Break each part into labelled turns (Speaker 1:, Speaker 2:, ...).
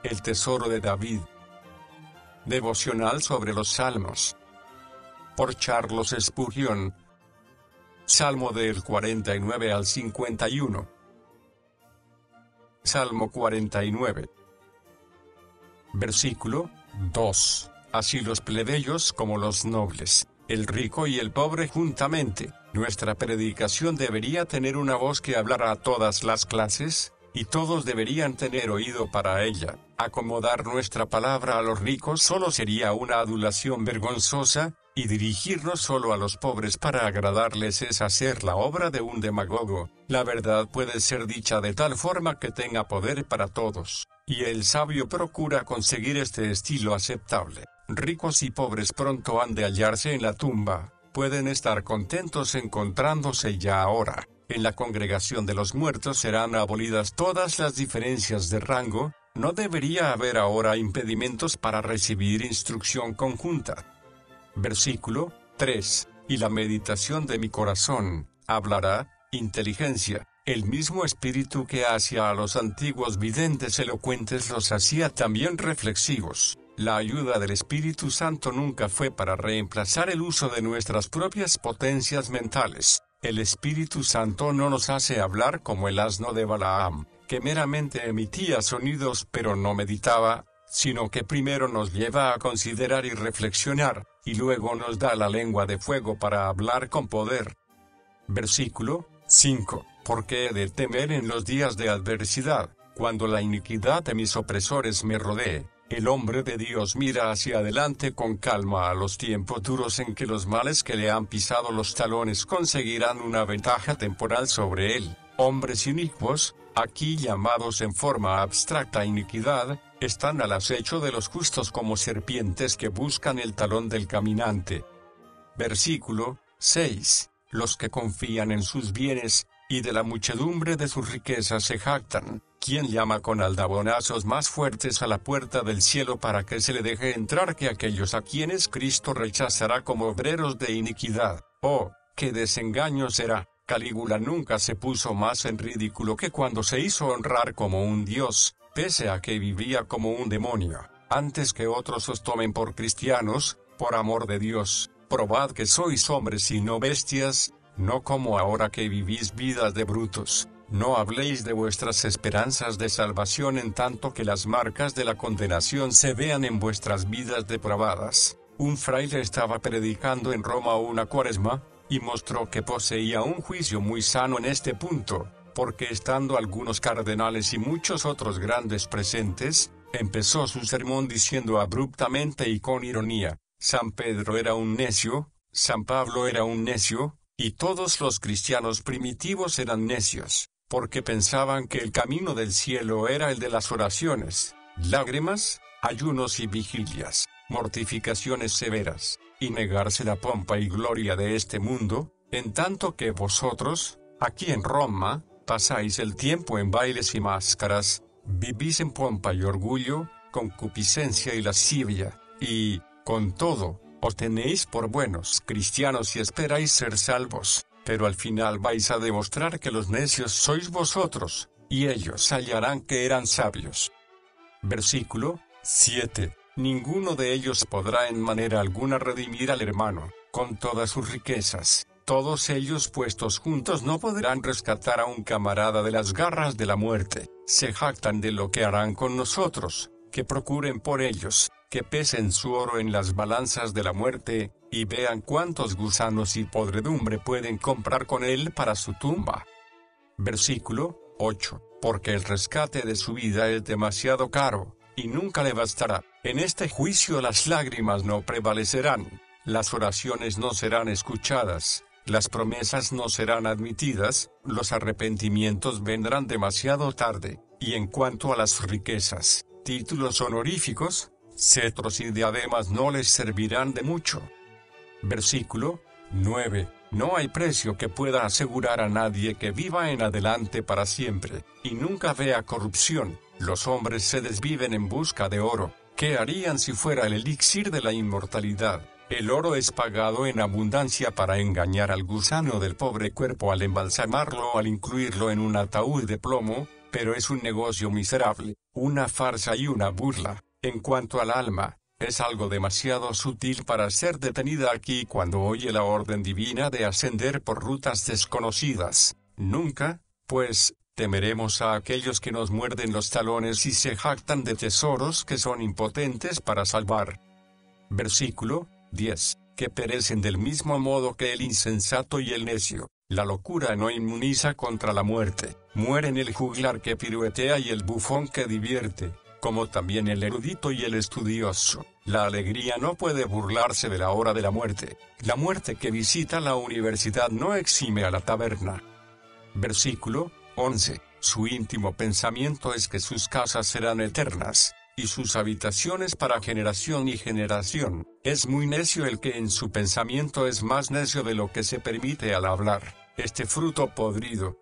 Speaker 1: El tesoro de David. Devocional sobre los Salmos. Por Charles Spurgeon. Salmo del 49 al 51. Salmo 49. Versículo 2. Así los plebeyos como los nobles, el rico y el pobre juntamente. Nuestra predicación debería tener una voz que hablara a todas las clases, y todos deberían tener oído para ella. Acomodar nuestra palabra a los ricos solo sería una adulación vergonzosa, y dirigirnos solo a los pobres para agradarles es hacer la obra de un demagogo. La verdad puede ser dicha de tal forma que tenga poder para todos, y el sabio procura conseguir este estilo aceptable. Ricos y pobres pronto han de hallarse en la tumba, pueden estar contentos encontrándose ya ahora. En la congregación de los muertos serán abolidas todas las diferencias de rango, no debería haber ahora impedimentos para recibir instrucción conjunta. Versículo 3. Y la meditación de mi corazón hablará inteligencia. El mismo espíritu que hacía a los antiguos videntes elocuentes los hacía también reflexivos. La ayuda del Espíritu Santo nunca fue para reemplazar el uso de nuestras propias potencias mentales. El Espíritu Santo no nos hace hablar como el asno de Balaam, que meramente emitía sonidos pero no meditaba, sino que primero nos lleva a considerar y reflexionar, y luego nos da la lengua de fuego para hablar con poder. Versículo 5. Porque he de temer en los días de adversidad, cuando la iniquidad de mis opresores me rodee. El hombre de Dios mira hacia adelante con calma a los tiempos duros en que los males que le han pisado los talones conseguirán una ventaja temporal sobre él. Hombres inicuos, aquí llamados en forma abstracta iniquidad, están al acecho de los justos como serpientes que buscan el talón del caminante. Versículo 6. Los que confían en sus bienes, y de la muchedumbre de sus riquezas se jactan. ¿Quién llama con aldabonazos más fuertes a la puerta del cielo para que se le deje entrar que aquellos a quienes Cristo rechazará como obreros de iniquidad? ¡Oh, qué desengaño será! Calígula nunca se puso más en ridículo que cuando se hizo honrar como un dios, pese a que vivía como un demonio. Antes que otros os tomen por cristianos, por amor de Dios, probad que sois hombres y no bestias, no como ahora que vivís vidas de brutos. No habléis de vuestras esperanzas de salvación en tanto que las marcas de la condenación se vean en vuestras vidas depravadas. Un fraile estaba predicando en Roma una cuaresma, y mostró que poseía un juicio muy sano en este punto, porque estando algunos cardenales y muchos otros grandes presentes, empezó su sermón diciendo abruptamente y con ironía: San Pedro era un necio, San Pablo era un necio, y todos los cristianos primitivos eran necios, porque pensaban que el camino del cielo era el de las oraciones, lágrimas, ayunos y vigilias, mortificaciones severas, y negarse la pompa y gloria de este mundo, en tanto que vosotros, aquí en Roma, pasáis el tiempo en bailes y máscaras, vivís en pompa y orgullo, concupiscencia y lascivia, y, con todo, os tenéis por buenos cristianos y esperáis ser salvos, pero al final vais a demostrar que los necios sois vosotros, y ellos hallarán que eran sabios. Versículo 7. Ninguno de ellos podrá en manera alguna redimir al hermano, con todas sus riquezas. Todos ellos puestos juntos no podrán rescatar a un camarada de las garras de la muerte. Se jactan de lo que harán con nosotros, que procuren por ellos, que pesen su oro en las balanzas de la muerte, y vean cuántos gusanos y podredumbre pueden comprar con él para su tumba. Versículo 8. Porque el rescate de su vida es demasiado caro, y nunca le bastará. En este juicio las lágrimas no prevalecerán, las oraciones no serán escuchadas, las promesas no serán admitidas, los arrepentimientos vendrán demasiado tarde, y en cuanto a las riquezas, títulos honoríficos, cetros y diademas no les servirán de mucho. Versículo 9. No hay precio que pueda asegurar a nadie que viva en adelante para siempre, y nunca vea corrupción. Los hombres se desviven en busca de oro. ¿Qué harían si fuera el elixir de la inmortalidad? El oro es pagado en abundancia para engañar al gusano del pobre cuerpo al embalsamarlo o al incluirlo en un ataúd de plomo, pero es un negocio miserable, una farsa y una burla. En cuanto al alma, es algo demasiado sutil para ser detenida aquí cuando oye la orden divina de ascender por rutas desconocidas. Nunca, pues, temeremos a aquellos que nos muerden los talones y se jactan de tesoros que son impotentes para salvar. Versículo 10. Que perecen del mismo modo que el insensato y el necio. La locura no inmuniza contra la muerte. Mueren el juglar que piruetea y el bufón que divierte, como también el erudito y el estudioso. La alegría no puede burlarse de la hora de la muerte. La muerte que visita la universidad no exime a la taberna. Versículo 11. Su íntimo pensamiento es que sus casas serán eternas, y sus habitaciones para generación y generación. Es muy necio el que en su pensamiento es más necio de lo que se permite al hablar. Este fruto podrido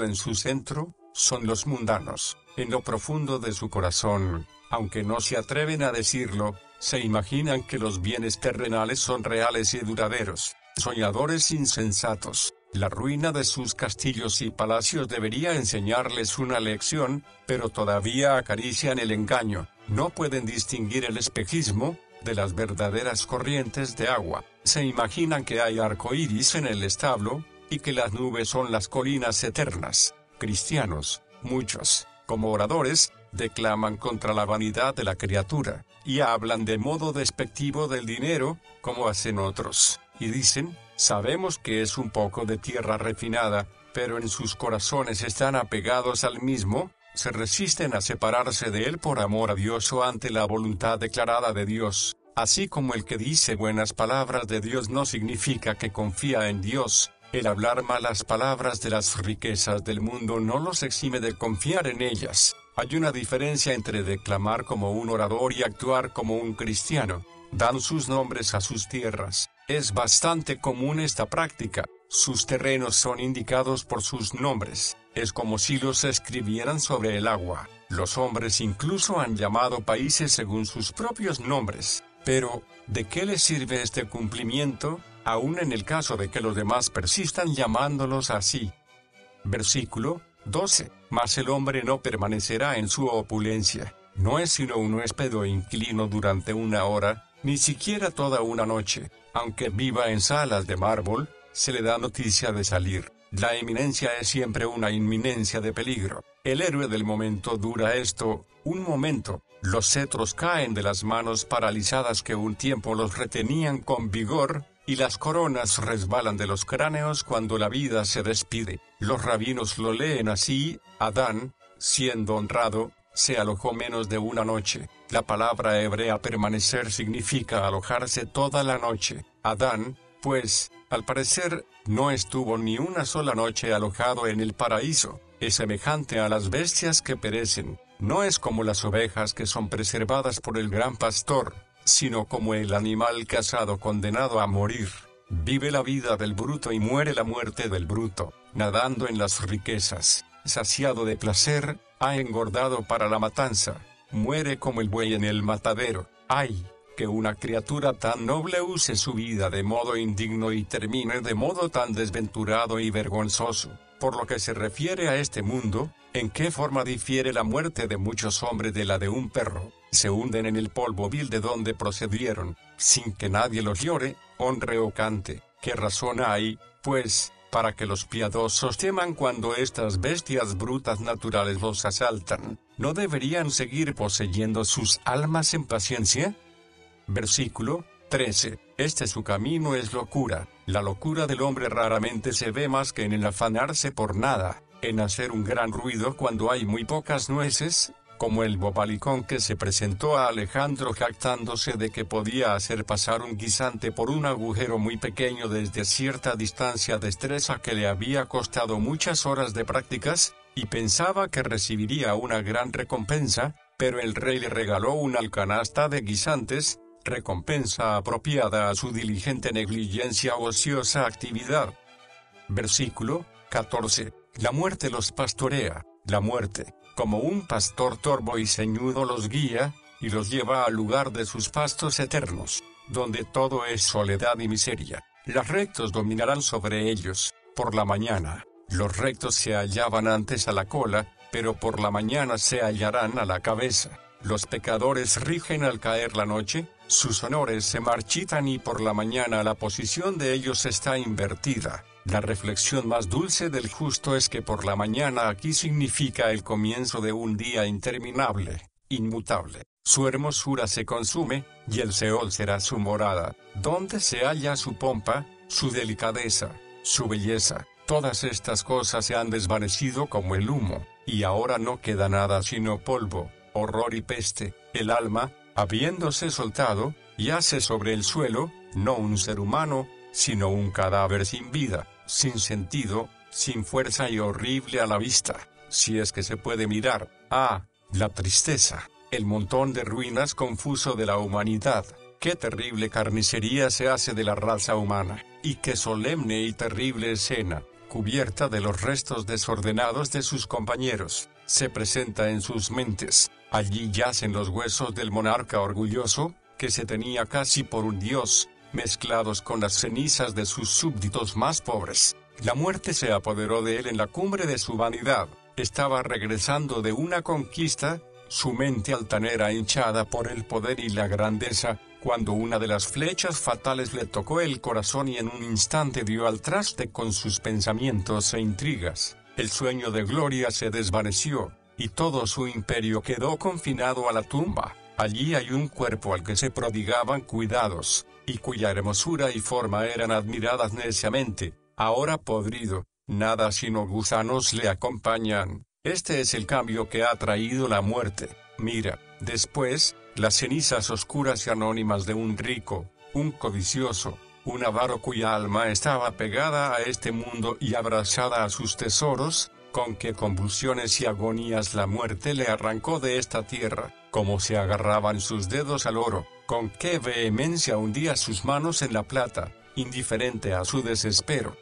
Speaker 1: en su centro, son los mundanos. En lo profundo de su corazón, aunque no se atreven a decirlo, se imaginan que los bienes terrenales son reales y duraderos. Soñadores insensatos. La ruina de sus castillos y palacios debería enseñarles una lección, pero todavía acarician el engaño. No pueden distinguir el espejismo de las verdaderas corrientes de agua. Se imaginan que hay arcoíris en el establo, y que las nubes son las colinas eternas. Cristianos, muchos, como oradores, declaman contra la vanidad de la criatura, y hablan de modo despectivo del dinero, como hacen otros, y dicen: sabemos que es un poco de tierra refinada, pero en sus corazones están apegados al mismo, se resisten a separarse de él por amor a Dios o ante la voluntad declarada de Dios. Así como el que dice buenas palabras de Dios no significa que confía en Dios, el hablar malas palabras de las riquezas del mundo no los exime de confiar en ellas. Hay una diferencia entre declamar como un orador y actuar como un cristiano. Dan sus nombres a sus tierras. Es bastante común esta práctica. Sus terrenos son indicados por sus nombres. Es como si los escribieran sobre el agua. Los hombres incluso han llamado países según sus propios nombres. Pero, ¿de qué les sirve este cumplimiento, aun en el caso de que los demás persistan llamándolos así? Versículo 12. Mas el hombre no permanecerá en su opulencia. No es sino un huésped o inquilino durante una hora, ni siquiera toda una noche. Aunque viva en salas de mármol, se le da noticia de salir. La eminencia es siempre una inminencia de peligro. El héroe del momento dura esto, un momento. Los cetros caen de las manos paralizadas que un tiempo los retenían con vigor, y las coronas resbalan de los cráneos cuando la vida se despide. Los rabinos lo leen así: Adán, siendo honrado, se alojó menos de una noche. La palabra hebrea permanecer significa alojarse toda la noche. Adán, pues, al parecer, no estuvo ni una sola noche alojado en el paraíso. Es semejante a las bestias que perecen. No es como las ovejas que son preservadas por el gran pastor, sino como el animal cazado condenado a morir. Vive la vida del bruto y muere la muerte del bruto, nadando en las riquezas, saciado de placer, ha engordado para la matanza, muere como el buey en el matadero. ¡Ay! Que una criatura tan noble use su vida de modo indigno y termine de modo tan desventurado y vergonzoso. Por lo que se refiere a este mundo, ¿en qué forma difiere la muerte de muchos hombres de la de un perro? Se hunden en el polvo vil de donde procedieron, sin que nadie los llore, honre o cante. ¿Qué razón hay, pues, para que los piadosos teman cuando estas bestias brutas naturales los asaltan? ¿No deberían seguir poseyendo sus almas en paciencia? Versículo 13. Su camino es locura. La locura del hombre raramente se ve más que en el afanarse por nada, en hacer un gran ruido cuando hay muy pocas nueces, como el bobalicón que se presentó a Alejandro jactándose de que podía hacer pasar un guisante por un agujero muy pequeño desde cierta distancia, destreza que le había costado muchas horas de prácticas, y pensaba que recibiría una gran recompensa, pero el rey le regaló una alcanasta de guisantes, recompensa apropiada a su diligente negligencia o ociosa actividad. Versículo 14. La muerte los pastorea. La muerte, como un pastor torvo y ceñudo, los guía, y los lleva al lugar de sus pastos eternos, donde todo es soledad y miseria. Los rectos dominarán sobre ellos. Por la mañana, los rectos se hallaban antes a la cola, pero por la mañana se hallarán a la cabeza. Los pecadores rigen al caer la noche, sus honores se marchitan y por la mañana la posición de ellos está invertida. La reflexión más dulce del justo es que por la mañana aquí significa el comienzo de un día interminable, inmutable. Su hermosura se consume, y el Seol será su morada, donde se halla su pompa, su delicadeza, su belleza. Todas estas cosas se han desvanecido como el humo, y ahora no queda nada sino polvo, horror y peste. El alma, habiéndose soltado, yace sobre el suelo, no un ser humano, sino un cadáver sin vida, sin sentido, sin fuerza y horrible a la vista, si es que se puede mirar. Ah, la tristeza, el montón de ruinas confuso de la humanidad. Qué terrible carnicería se hace de la raza humana, y qué solemne y terrible escena, cubierta de los restos desordenados de sus compañeros, se presenta en sus mentes. Allí yacen los huesos del monarca orgulloso, que se tenía casi por un dios, mezclados con las cenizas de sus súbditos más pobres. La muerte se apoderó de él en la cumbre de su vanidad. Estaba regresando de una conquista, su mente altanera hinchada por el poder y la grandeza, cuando una de las flechas fatales le tocó el corazón y en un instante dio al traste con sus pensamientos e intrigas. El sueño de gloria se desvaneció, y todo su imperio quedó confinado a la tumba. Allí hay un cuerpo al que se prodigaban cuidados, y cuya hermosura y forma eran admiradas neciamente, ahora podrido, nada sino gusanos le acompañan. Este es el cambio que ha traído la muerte. Mira, después, las cenizas oscuras y anónimas de un rico, un codicioso, un avaro cuya alma estaba pegada a este mundo y abrazada a sus tesoros, con qué convulsiones y agonías la muerte le arrancó de esta tierra, cómo se agarraban sus dedos al oro, con qué vehemencia hundía sus manos en la plata, indiferente a su desespero.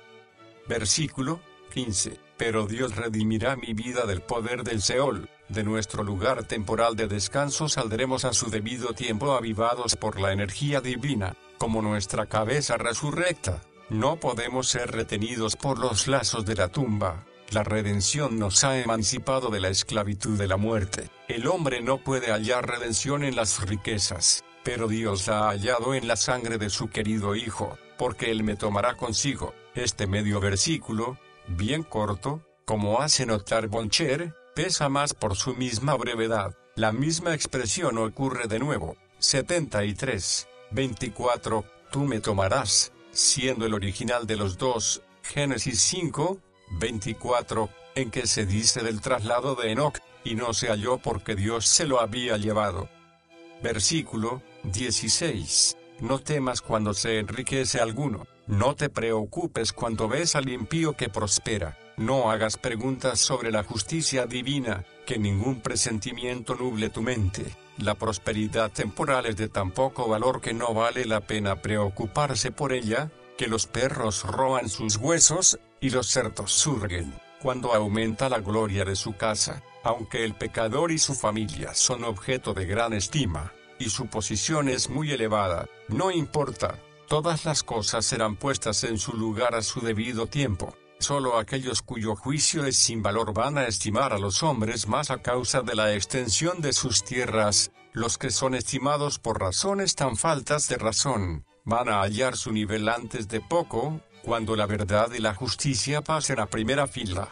Speaker 1: Versículo 15. Pero Dios redimirá mi vida del poder del Seol, de nuestro lugar temporal de descanso saldremos a su debido tiempo avivados por la energía divina, como nuestra cabeza resurrecta. No podemos ser retenidos por los lazos de la tumba. La redención nos ha emancipado de la esclavitud de la muerte. El hombre no puede hallar redención en las riquezas, pero Dios la ha hallado en la sangre de su querido Hijo, porque Él me tomará consigo. Este medio versículo, bien corto, como hace notar Boncher, pesa más por su misma brevedad. La misma expresión ocurre de nuevo. 73, 24, tú me tomarás, siendo el original de los dos. Génesis 5, 24, en que se dice del traslado de Enoc, y no se halló porque Dios se lo había llevado. Versículo 16. No temas cuando se enriquece alguno, no te preocupes cuando ves al impío que prospera, no hagas preguntas sobre la justicia divina, que ningún presentimiento nuble tu mente. La prosperidad temporal es de tan poco valor que no vale la pena preocuparse por ella, que los perros roan sus huesos, y los cerdos surguen, cuando aumenta la gloria de su casa, aunque el pecador y su familia son objeto de gran estima, y su posición es muy elevada, no importa, todas las cosas serán puestas en su lugar a su debido tiempo. Solo aquellos cuyo juicio es sin valor van a estimar a los hombres más a causa de la extensión de sus tierras, los que son estimados por razones tan faltas de razón, van a hallar su nivel antes de poco, cuando la verdad y la justicia pasen a primera fila.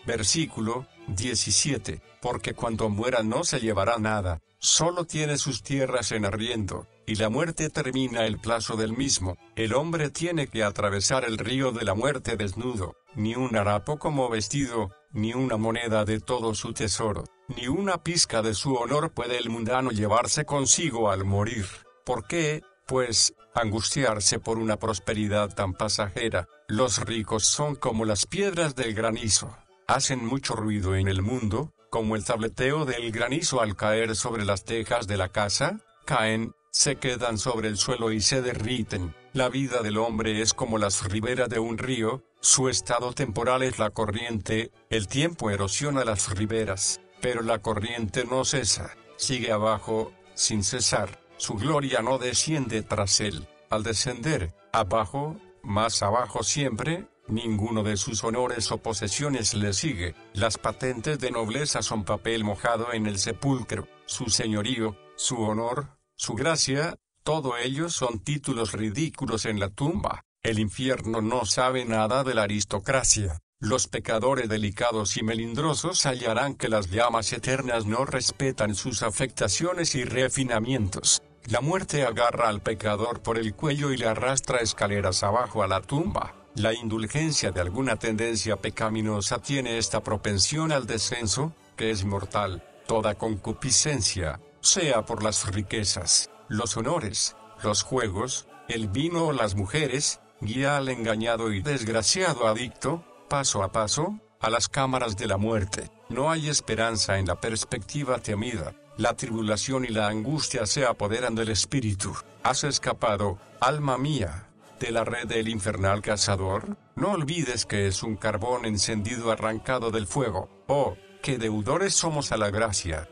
Speaker 1: Versículo 17, porque cuando muera no se llevará nada, solo tiene sus tierras en arriendo, y la muerte termina el plazo del mismo. El hombre tiene que atravesar el río de la muerte desnudo, ni un harapo como vestido, ni una moneda de todo su tesoro, ni una pizca de su honor puede el mundano llevarse consigo al morir. ¿Por qué, pues, angustiarse por una prosperidad tan pasajera? Los ricos son como las piedras del granizo, hacen mucho ruido en el mundo, como el tableteo del granizo al caer sobre las tejas de la casa, caen, se quedan sobre el suelo y se derriten. La vida del hombre es como las riberas de un río, su estado temporal es la corriente, el tiempo erosiona las riberas, pero la corriente no cesa, sigue abajo, sin cesar, su gloria no desciende tras él, al descender, abajo, más abajo siempre, Ninguno de sus honores o posesiones le sigue. Las patentes de nobleza son papel mojado en el sepulcro. Su señorío, su honor, su gracia, todo ello son títulos ridículos en la tumba. El infierno no sabe nada de la aristocracia. Los pecadores delicados y melindrosos hallarán que las llamas eternas no respetan sus afectaciones y refinamientos. La muerte agarra al pecador por el cuello y le arrastra escaleras abajo a la tumba. La indulgencia de alguna tendencia pecaminosa tiene esta propensión al descenso, que es mortal. Toda concupiscencia, sea por las riquezas, los honores, los juegos, el vino o las mujeres, guía al engañado y desgraciado adicto, paso a paso, a las cámaras de la muerte. No hay esperanza en la perspectiva temida. La tribulación y la angustia se apoderan del espíritu. ¿Has escapado, alma mía, de la red del infernal cazador? No olvides que es un carbón encendido arrancado del fuego. Oh, qué deudores somos a la gracia.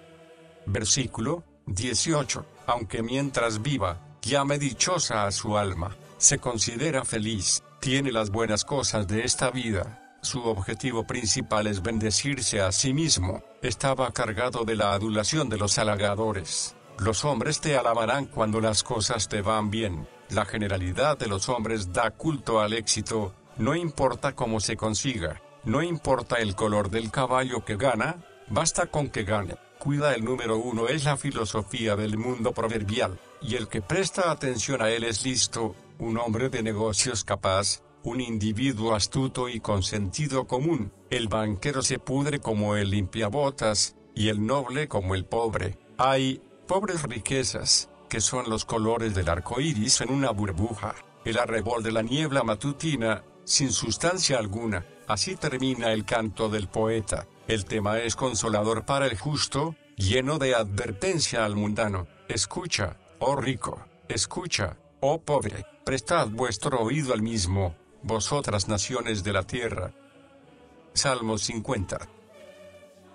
Speaker 1: Versículo 18. Aunque mientras viva, llame dichosa a su alma, se considera feliz, tiene las buenas cosas de esta vida. Su objetivo principal es bendecirse a sí mismo. Estaba cargado de la adulación de los halagadores. Los hombres te alabarán cuando las cosas te van bien. La generalidad de los hombres da culto al éxito, no importa cómo se consiga, no importa el color del caballo que gana, basta con que gane. Cuida el número uno es la filosofía del mundo proverbial, y el que presta atención a él es listo, un hombre de negocios capaz, un individuo astuto y con sentido común. El banquero se pudre como el limpiabotas, y el noble como el pobre. Hay pobres riquezas, que son los colores del arco iris en una burbuja, el arrebol de la niebla matutina, sin sustancia alguna. Así termina el canto del poeta. El tema es consolador para el justo, lleno de advertencia al mundano. Escucha, oh rico, escucha, oh pobre, prestad vuestro oído al mismo, vosotras naciones de la tierra. Salmo 50.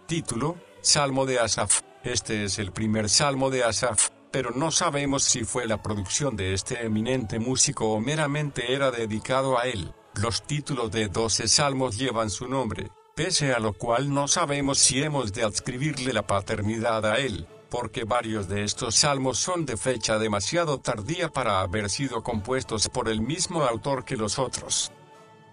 Speaker 1: Título, Salmo de Asaf. Este es el primer salmo de Asaf, pero no sabemos si fue la producción de este eminente músico o meramente era dedicado a él. Los títulos de 12 salmos llevan su nombre, pese a lo cual no sabemos si hemos de adscribirle la paternidad a él, porque varios de estos salmos son de fecha demasiado tardía para haber sido compuestos por el mismo autor que los otros.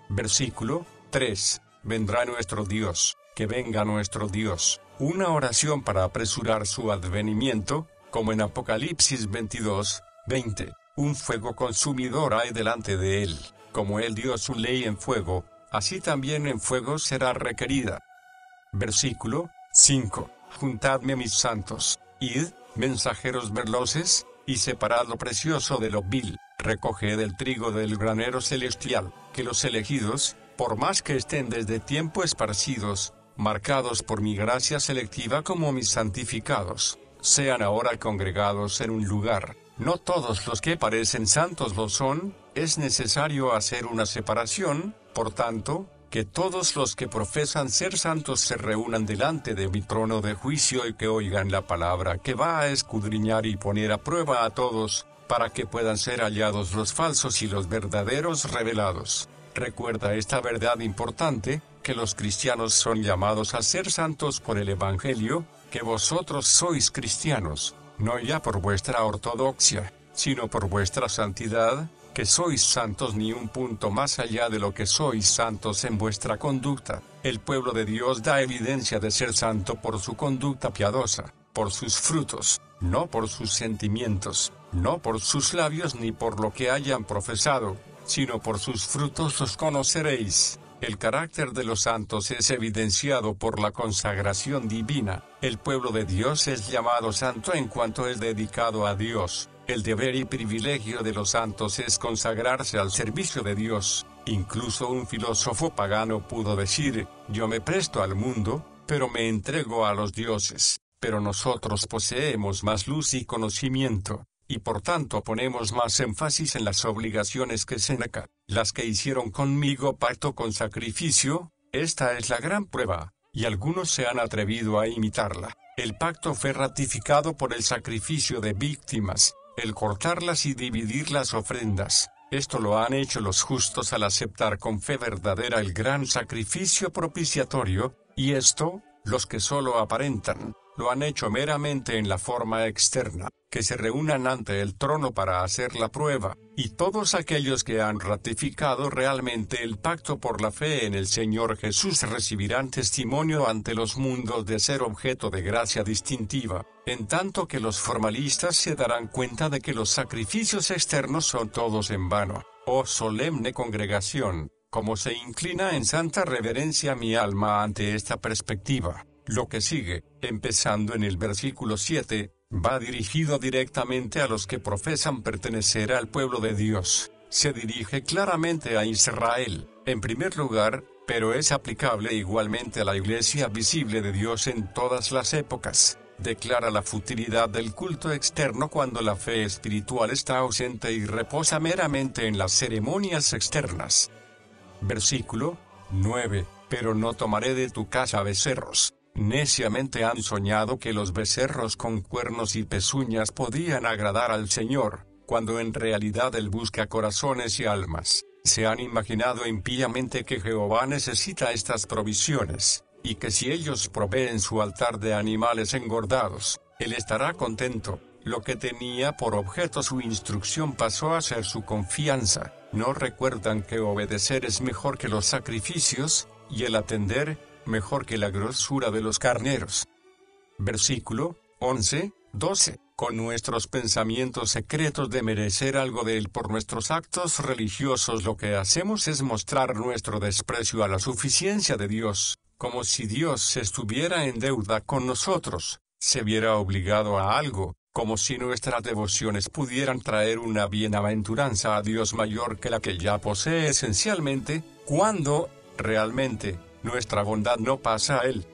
Speaker 1: Versículo 3. Vendrá nuestro Dios, que venga nuestro Dios. Una oración para apresurar su advenimiento, como en Apocalipsis 22, 20. Un fuego consumidor hay delante de él. Como él dio su ley en fuego, así también en fuego será requerida. Versículo 5. Juntadme mis santos, id, mensajeros veloces, y separad lo precioso de lo vil, recoged el trigo del granero celestial, que los elegidos, por más que estén desde tiempo esparcidos, marcados por mi gracia selectiva como mis santificados, sean ahora congregados en un lugar. No todos los que parecen santos lo son, es necesario hacer una separación, por tanto, que todos los que profesan ser santos se reúnan delante de mi trono de juicio y que oigan la palabra que va a escudriñar y poner a prueba a todos, para que puedan ser hallados los falsos y los verdaderos revelados. Recuerda esta verdad importante, que los cristianos son llamados a ser santos por el Evangelio, que vosotros sois cristianos, no ya por vuestra ortodoxia, sino por vuestra santidad, que sois santos ni un punto más allá de lo que sois santos en vuestra conducta. El pueblo de Dios da evidencia de ser santo por su conducta piadosa, por sus frutos, no por sus sentimientos, no por sus labios ni por lo que hayan profesado, sino por sus frutos los conoceréis. El carácter de los santos es evidenciado por la consagración divina. El pueblo de Dios es llamado santo en cuanto es dedicado a Dios. El deber y privilegio de los santos es consagrarse al servicio de Dios. Incluso un filósofo pagano pudo decir, yo me presto al mundo, pero me entrego a los dioses. Pero nosotros poseemos más luz y conocimiento, y por tanto ponemos más énfasis en las obligaciones que Séneca, las que hicieron conmigo pacto con sacrificio. Esta es la gran prueba, y algunos se han atrevido a imitarla. El pacto fue ratificado por el sacrificio de víctimas, el cortarlas y dividir las ofrendas. Esto lo han hecho los justos al aceptar con fe verdadera el gran sacrificio propiciatorio, y esto, los que solo aparentan, lo han hecho meramente en la forma externa, que se reúnan ante el trono para hacer la prueba, y todos aquellos que han ratificado realmente el pacto por la fe en el Señor Jesús recibirán testimonio ante los mundos de ser objeto de gracia distintiva, en tanto que los formalistas se darán cuenta de que los sacrificios externos son todos en vano. Oh solemne congregación, como se inclina en santa reverencia mi alma ante esta perspectiva. Lo que sigue, empezando en el versículo 7, va dirigido directamente a los que profesan pertenecer al pueblo de Dios. Se dirige claramente a Israel, en primer lugar, pero es aplicable igualmente a la iglesia visible de Dios en todas las épocas. Declara la futilidad del culto externo cuando la fe espiritual está ausente y reposa meramente en las ceremonias externas. Versículo 9. Pero no tomaré de tu casa becerros. Neciamente han soñado que los becerros con cuernos y pezuñas podían agradar al Señor, cuando en realidad Él busca corazones y almas. Se han imaginado impíamente que Jehová necesita estas provisiones, y que si ellos proveen su altar de animales engordados, Él estará contento. Lo que tenía por objeto su instrucción pasó a ser su confianza. ¿No recuerdan que obedecer es mejor que los sacrificios, y el atender, mejor que la grosura de los carneros? Versículo 11-12. Con nuestros pensamientos secretos de merecer algo de Él por nuestros actos religiosos, lo que hacemos es mostrar nuestro desprecio a la suficiencia de Dios, como si Dios estuviera en deuda con nosotros, se viera obligado a algo, como si nuestras devociones pudieran traer una bienaventuranza a Dios mayor que la que ya posee esencialmente, cuando, realmente, nuestra bondad no pasa a Él.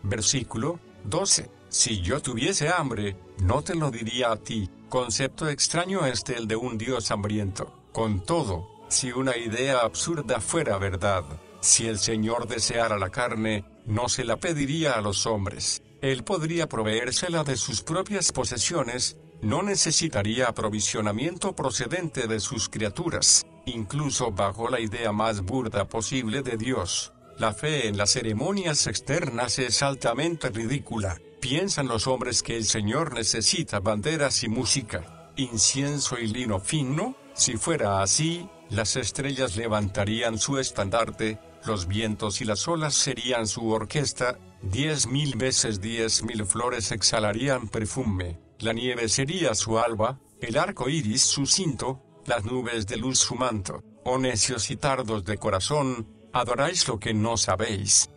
Speaker 1: Versículo 12. Si yo tuviese hambre, no te lo diría a ti. Concepto extraño el de un Dios hambriento. Con todo, si una idea absurda fuera verdad, si el Señor deseara la carne, no se la pediría a los hombres. Él podría proveérsela de sus propias posesiones, no necesitaría aprovisionamiento procedente de sus criaturas, incluso bajo la idea más burda posible de Dios. La fe en las ceremonias externas es altamente ridícula. Piensan los hombres que el Señor necesita banderas y música, incienso y lino fino. Si fuera así, las estrellas levantarían su estandarte, los vientos y las olas serían su orquesta, 10.000 veces 10.000 flores exhalarían perfume, la nieve sería su alba, el arco iris su cinto, las nubes de luz su manto. Oh necios y tardos de corazón, adoráis lo que no sabéis.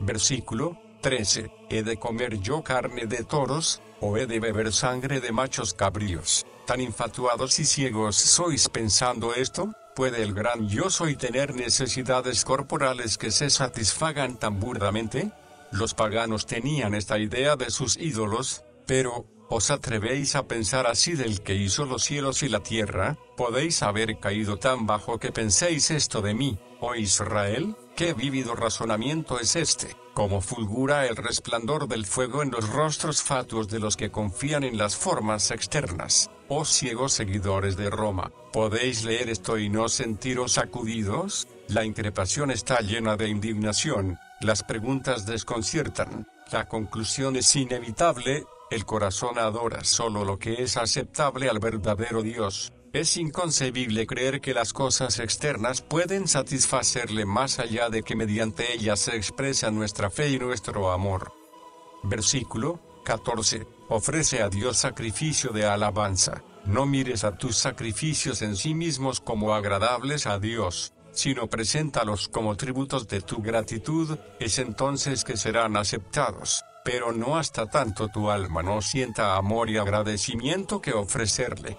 Speaker 1: Versículo 13. ¿He de comer yo carne de toros, o he de beber sangre de machos cabríos? ¿Tan infatuados y ciegos sois pensando esto? ¿Puede el gran yo soy tener necesidades corporales que se satisfagan tan burdamente? Los paganos tenían esta idea de sus ídolos, pero, ¿os atrevéis a pensar así del que hizo los cielos y la tierra? ¿Podéis haber caído tan bajo que penséis esto de mí, oh Israel? ¿Qué vívido razonamiento es este? Como fulgura el resplandor del fuego en los rostros fatuos de los que confían en las formas externas. Oh ciegos seguidores de Roma, ¿podéis leer esto y no sentiros sacudidos? La increpación está llena de indignación, las preguntas desconciertan, la conclusión es inevitable, el corazón adora solo lo que es aceptable al verdadero Dios. Es inconcebible creer que las cosas externas pueden satisfacerle más allá de que mediante ellas se expresa nuestra fe y nuestro amor. Versículo 14. Ofrece a Dios sacrificio de alabanza. No mires a tus sacrificios en sí mismos como agradables a Dios, sino preséntalos como tributos de tu gratitud, es entonces que serán aceptados. Pero no hasta tanto tu alma no sienta amor y agradecimiento que ofrecerle.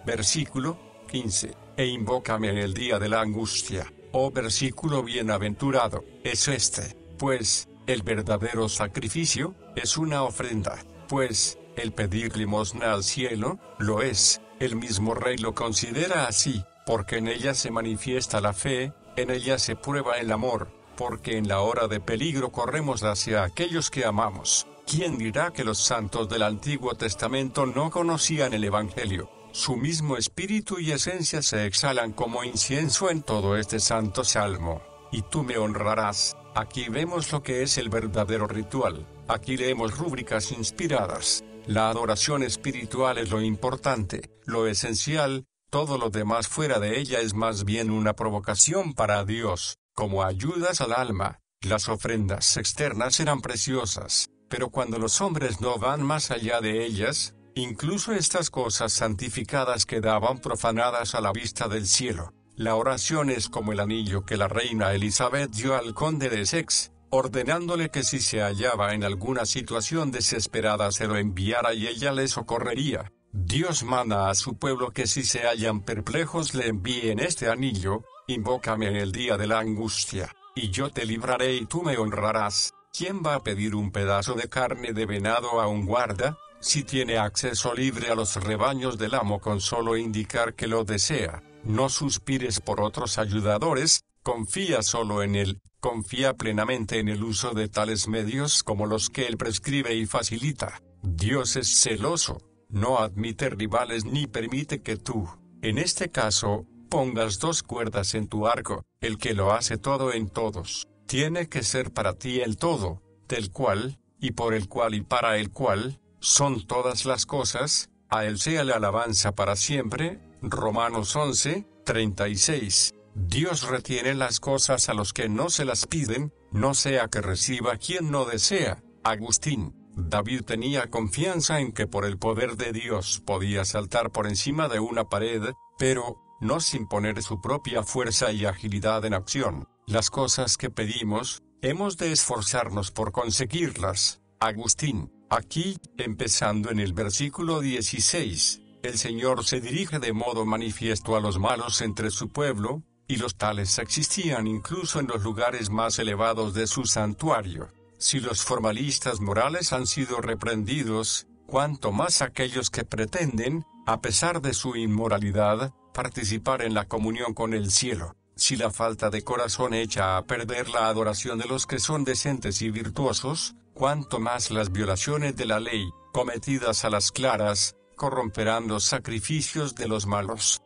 Speaker 1: Versículo 15. E invócame en el día de la angustia. Oh versículo bienaventurado, es este, pues, el verdadero sacrificio, es una ofrenda, pues, el pedir limosna al cielo, lo es, el mismo Rey lo considera así, porque en ella se manifiesta la fe, en ella se prueba el amor, porque en la hora de peligro corremos hacia aquellos que amamos. ¿Quién dirá que los santos del Antiguo Testamento no conocían el Evangelio? Su mismo espíritu y esencia se exhalan como incienso en todo este santo salmo. Y tú me honrarás. Aquí vemos lo que es el verdadero ritual. Aquí leemos rúbricas inspiradas. La adoración espiritual es lo importante, lo esencial. Todo lo demás fuera de ella es más bien una provocación para Dios, como ayudas al alma. Las ofrendas externas eran preciosas, pero cuando los hombres no van más allá de ellas, incluso estas cosas santificadas quedaban profanadas a la vista del cielo. La oración es como el anillo que la reina Elizabeth dio al conde de Essex, ordenándole que si se hallaba en alguna situación desesperada se lo enviara y ella le socorrería. Dios manda a su pueblo que si se hallan perplejos le envíen este anillo. Invócame en el día de la angustia, y yo te libraré y tú me honrarás. ¿Quién va a pedir un pedazo de carne de venado a un guarda, si tiene acceso libre a los rebaños del amo con solo indicar que lo desea? No suspires por otros ayudadores, confía solo en él, confía plenamente en el uso de tales medios como los que él prescribe y facilita. Dios es celoso, no admite rivales ni permite que tú, en este caso, pongas 2 cuerdas en tu arco. El que lo hace todo en todos, tiene que ser para ti el todo, del cual, y por el cual y para el cual, son todas las cosas, a él sea la alabanza para siempre. Romanos 11:36. Dios retiene las cosas a los que no se las piden, no sea que reciba quien no desea. Agustín. David tenía confianza en que por el poder de Dios podía saltar por encima de una pared, pero no sin poner su propia fuerza y agilidad en acción. Las cosas que pedimos, hemos de esforzarnos por conseguirlas. Agustín. Aquí, empezando en el versículo 16, el Señor se dirige de modo manifiesto a los malos entre su pueblo, y los tales existían incluso en los lugares más elevados de su santuario. Si los formalistas morales han sido reprendidos, cuanto más aquellos que pretenden, a pesar de su inmoralidad, participar en la comunión con el cielo. Si la falta de corazón echa a perder la adoración de los que son decentes y virtuosos, cuanto más las violaciones de la ley, cometidas a las claras, corromperán los sacrificios de los malos.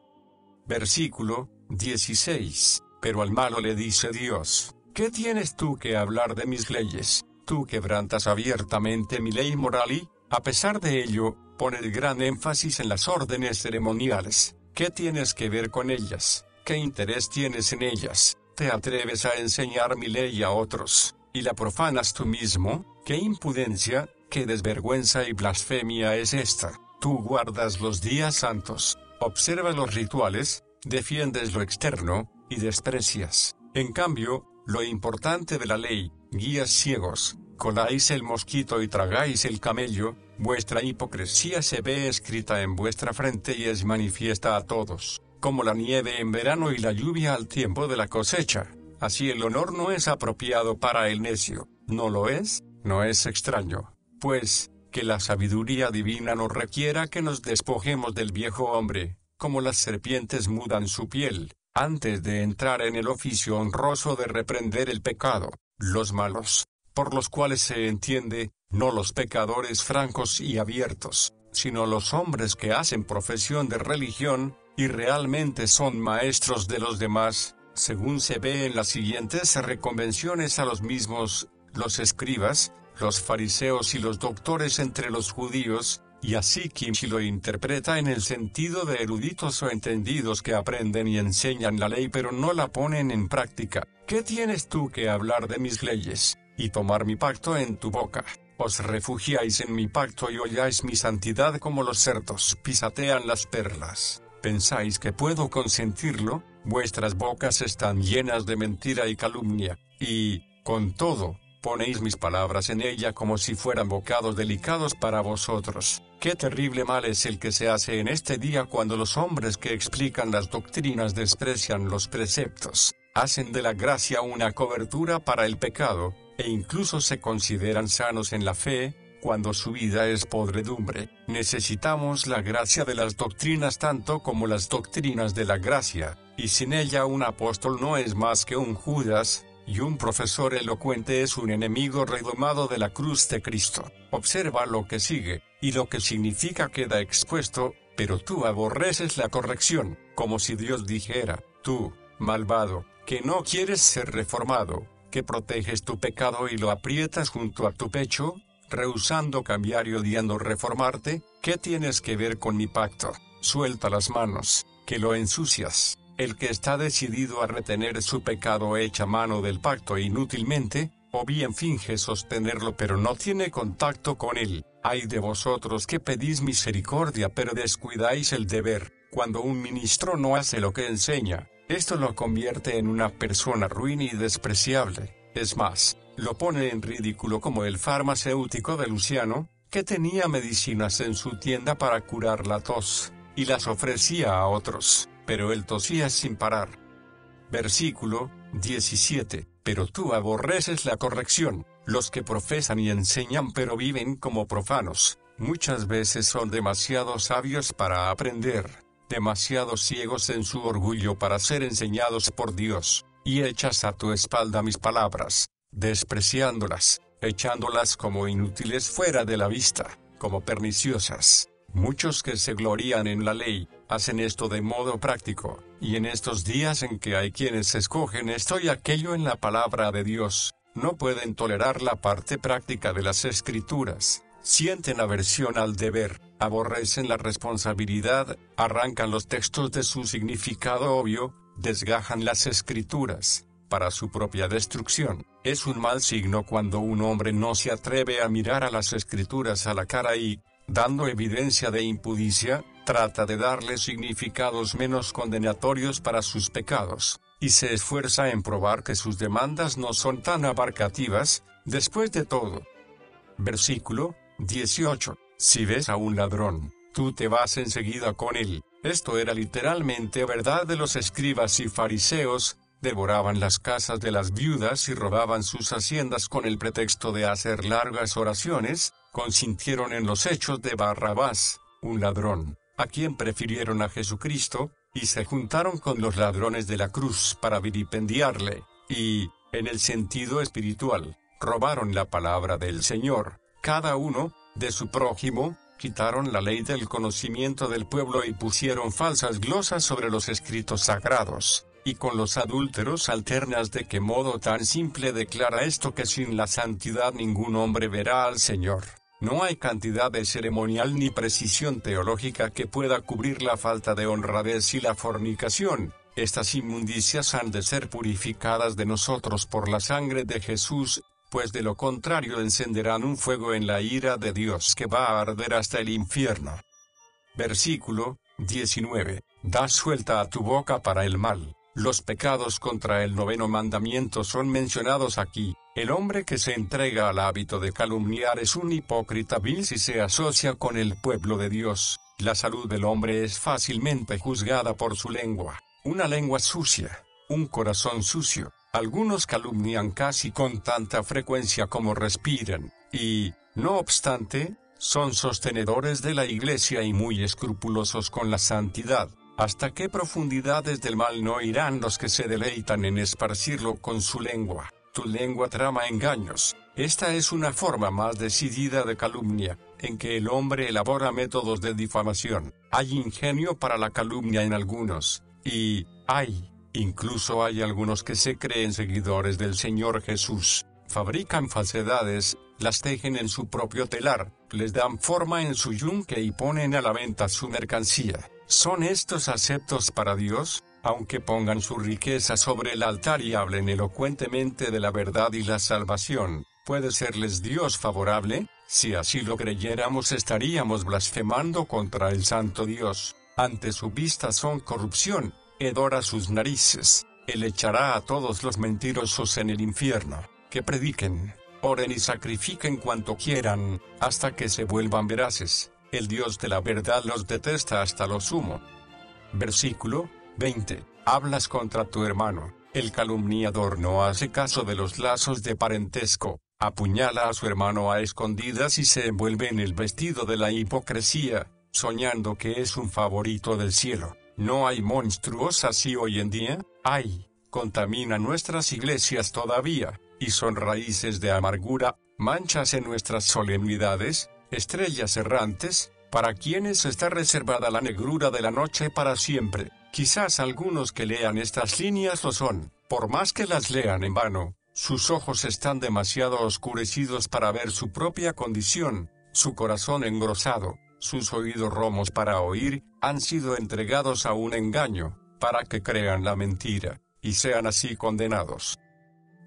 Speaker 1: Versículo 16. Pero al malo le dice Dios: ¿qué tienes tú que hablar de mis leyes? Tú quebrantas abiertamente mi ley moral y, a pesar de ello, pones gran énfasis en las órdenes ceremoniales. ¿Qué tienes que ver con ellas? ¿Qué interés tienes en ellas? ¿Te atreves a enseñar mi ley a otros, y la profanas tú mismo? ¡Qué impudencia, qué desvergüenza y blasfemia es esta! Tú guardas los días santos, observas los rituales, defiendes lo externo, y desprecias, en cambio, lo importante de la ley. Guías ciegos, coláis el mosquito y tragáis el camello. Vuestra hipocresía se ve escrita en vuestra frente y es manifiesta a todos, como la nieve en verano y la lluvia al tiempo de la cosecha. Así el honor no es apropiado para el necio. ¿No lo es? No es extraño, pues, que la sabiduría divina nos requiera que nos despojemos del viejo hombre, como las serpientes mudan su piel, antes de entrar en el oficio honroso de reprender el pecado. Los malos, por los cuales se entiende, no los pecadores francos y abiertos, sino los hombres que hacen profesión de religión, y realmente son maestros de los demás, según se ve en las siguientes reconvenciones a los mismos, los escribas, los fariseos y los doctores entre los judíos, y así quien lo interpreta en el sentido de eruditos o entendidos que aprenden y enseñan la ley pero no la ponen en práctica. ¿Qué tienes tú que hablar de mis leyes, y tomar mi pacto en tu boca? Os refugiáis en mi pacto y holláis mi santidad como los cerdos pisatean las perlas. ¿Pensáis que puedo consentirlo? Vuestras bocas están llenas de mentira y calumnia, y, con todo, ponéis mis palabras en ella como si fueran bocados delicados para vosotros. Qué terrible mal es el que se hace en este día cuando los hombres que explican las doctrinas desprecian los preceptos, hacen de la gracia una cobertura para el pecado, e incluso se consideran sanos en la fe, cuando su vida es podredumbre. Necesitamos la gracia de las doctrinas tanto como las doctrinas de la gracia, y sin ella un apóstol no es más que un Judas, y un profesor elocuente es un enemigo redomado de la cruz de Cristo. Observa lo que sigue, y lo que significa queda expuesto, pero tú aborreces la corrección, como si Dios dijera, tú, malvado, que no quieres ser reformado, que proteges tu pecado y lo aprietas junto a tu pecho, rehusando cambiar y odiando reformarte. ¿Qué tienes que ver con mi pacto? Suelta las manos, que lo ensucias. El que está decidido a retener su pecado echa mano del pacto inútilmente, o bien finge sostenerlo pero no tiene contacto con él. Ay de vosotros que pedís misericordia pero descuidáis el deber. Cuando un ministro no hace lo que enseña, esto lo convierte en una persona ruin y despreciable. Es más, lo pone en ridículo como el farmacéutico de Luciano, que tenía medicinas en su tienda para curar la tos, y las ofrecía a otros, pero él tosía sin parar. Versículo 17. Pero tú aborreces la corrección. Los que profesan y enseñan pero viven como profanos, muchas veces son demasiado sabios para aprender, demasiado ciegos en su orgullo para ser enseñados por Dios, y echas a tu espalda mis palabras, despreciándolas, echándolas como inútiles fuera de la vista, como perniciosas. Muchos que se glorían en la ley, hacen esto de modo práctico, y en estos días en que hay quienes escogen esto y aquello en la palabra de Dios, no pueden tolerar la parte práctica de las Escrituras, sienten aversión al deber, aborrecen la responsabilidad, arrancan los textos de su significado obvio, desgajan las Escrituras, para su propia destrucción. Es un mal signo cuando un hombre no se atreve a mirar a las Escrituras a la cara y, dando evidencia de impudicia, trata de darle significados menos condenatorios para sus pecados, y se esfuerza en probar que sus demandas no son tan abarcativas. Después de todo. Versículo 18. Si ves a un ladrón, tú te vas enseguida con él. Esto era literalmente verdad de los escribas y fariseos. Devoraban las casas de las viudas y robaban sus haciendas con el pretexto de hacer largas oraciones. Consintieron en los hechos de Barrabás, un ladrón, a quien prefirieron a Jesucristo, y se juntaron con los ladrones de la cruz para vilipendiarle, y, en el sentido espiritual, robaron la palabra del Señor, cada uno, de su prójimo, quitaron la ley del conocimiento del pueblo y pusieron falsas glosas sobre los escritos sagrados. Y con los adúlteros alternas. ¿De qué modo tan simple declara esto que sin la santidad ningún hombre verá al Señor? No hay cantidad de ceremonial ni precisión teológica que pueda cubrir la falta de honradez y la fornicación. Estas inmundicias han de ser purificadas de nosotros por la sangre de Jesús, pues de lo contrario encenderán un fuego en la ira de Dios que va a arder hasta el infierno. Versículo 19. Da suelta a tu boca para el mal. Los pecados contra el noveno mandamiento son mencionados aquí. El hombre que se entrega al hábito de calumniar es un hipócrita vil si se asocia con el pueblo de Dios. La salud del hombre es fácilmente juzgada por su lengua. Una lengua sucia, un corazón sucio. Algunos calumnian casi con tanta frecuencia como respiran, y, no obstante, son sostenedores de la iglesia y muy escrupulosos con la santidad. ¿Hasta qué profundidades del mal no irán los que se deleitan en esparcirlo con su lengua? Tu lengua trama engaños. Esta es una forma más decidida de calumnia, en que el hombre elabora métodos de difamación. Hay ingenio para la calumnia en algunos, y, incluso hay algunos que se creen seguidores del Señor Jesús. Fabrican falsedades, las tejen en su propio telar, les dan forma en su yunque y ponen a la venta su mercancía. ¿Son estos aceptos para Dios? Aunque pongan su riqueza sobre el altar y hablen elocuentemente de la verdad y la salvación, ¿puede serles Dios favorable? Si así lo creyéramos estaríamos blasfemando contra el santo Dios. Ante su vista son corrupción, hedora sus narices. Él echará a todos los mentirosos en el infierno. Que prediquen, oren y sacrifiquen cuanto quieran, hasta que se vuelvan veraces. El Dios de la verdad los detesta hasta lo sumo. Versículo 20. Hablas contra tu hermano. El calumniador no hace caso de los lazos de parentesco. Apuñala a su hermano a escondidas y se envuelve en el vestido de la hipocresía, soñando que es un favorito del cielo. ¿No hay monstruos así hoy en día? Contamina nuestras iglesias todavía, y son raíces de amargura, manchas en nuestras solemnidades, estrellas errantes, para quienes está reservada la negrura de la noche para siempre. Quizás algunos que lean estas líneas lo son, por más que las lean en vano. Sus ojos están demasiado oscurecidos para ver su propia condición, su corazón engrosado, sus oídos romos para oír, han sido entregados a un engaño, para que crean la mentira, y sean así condenados.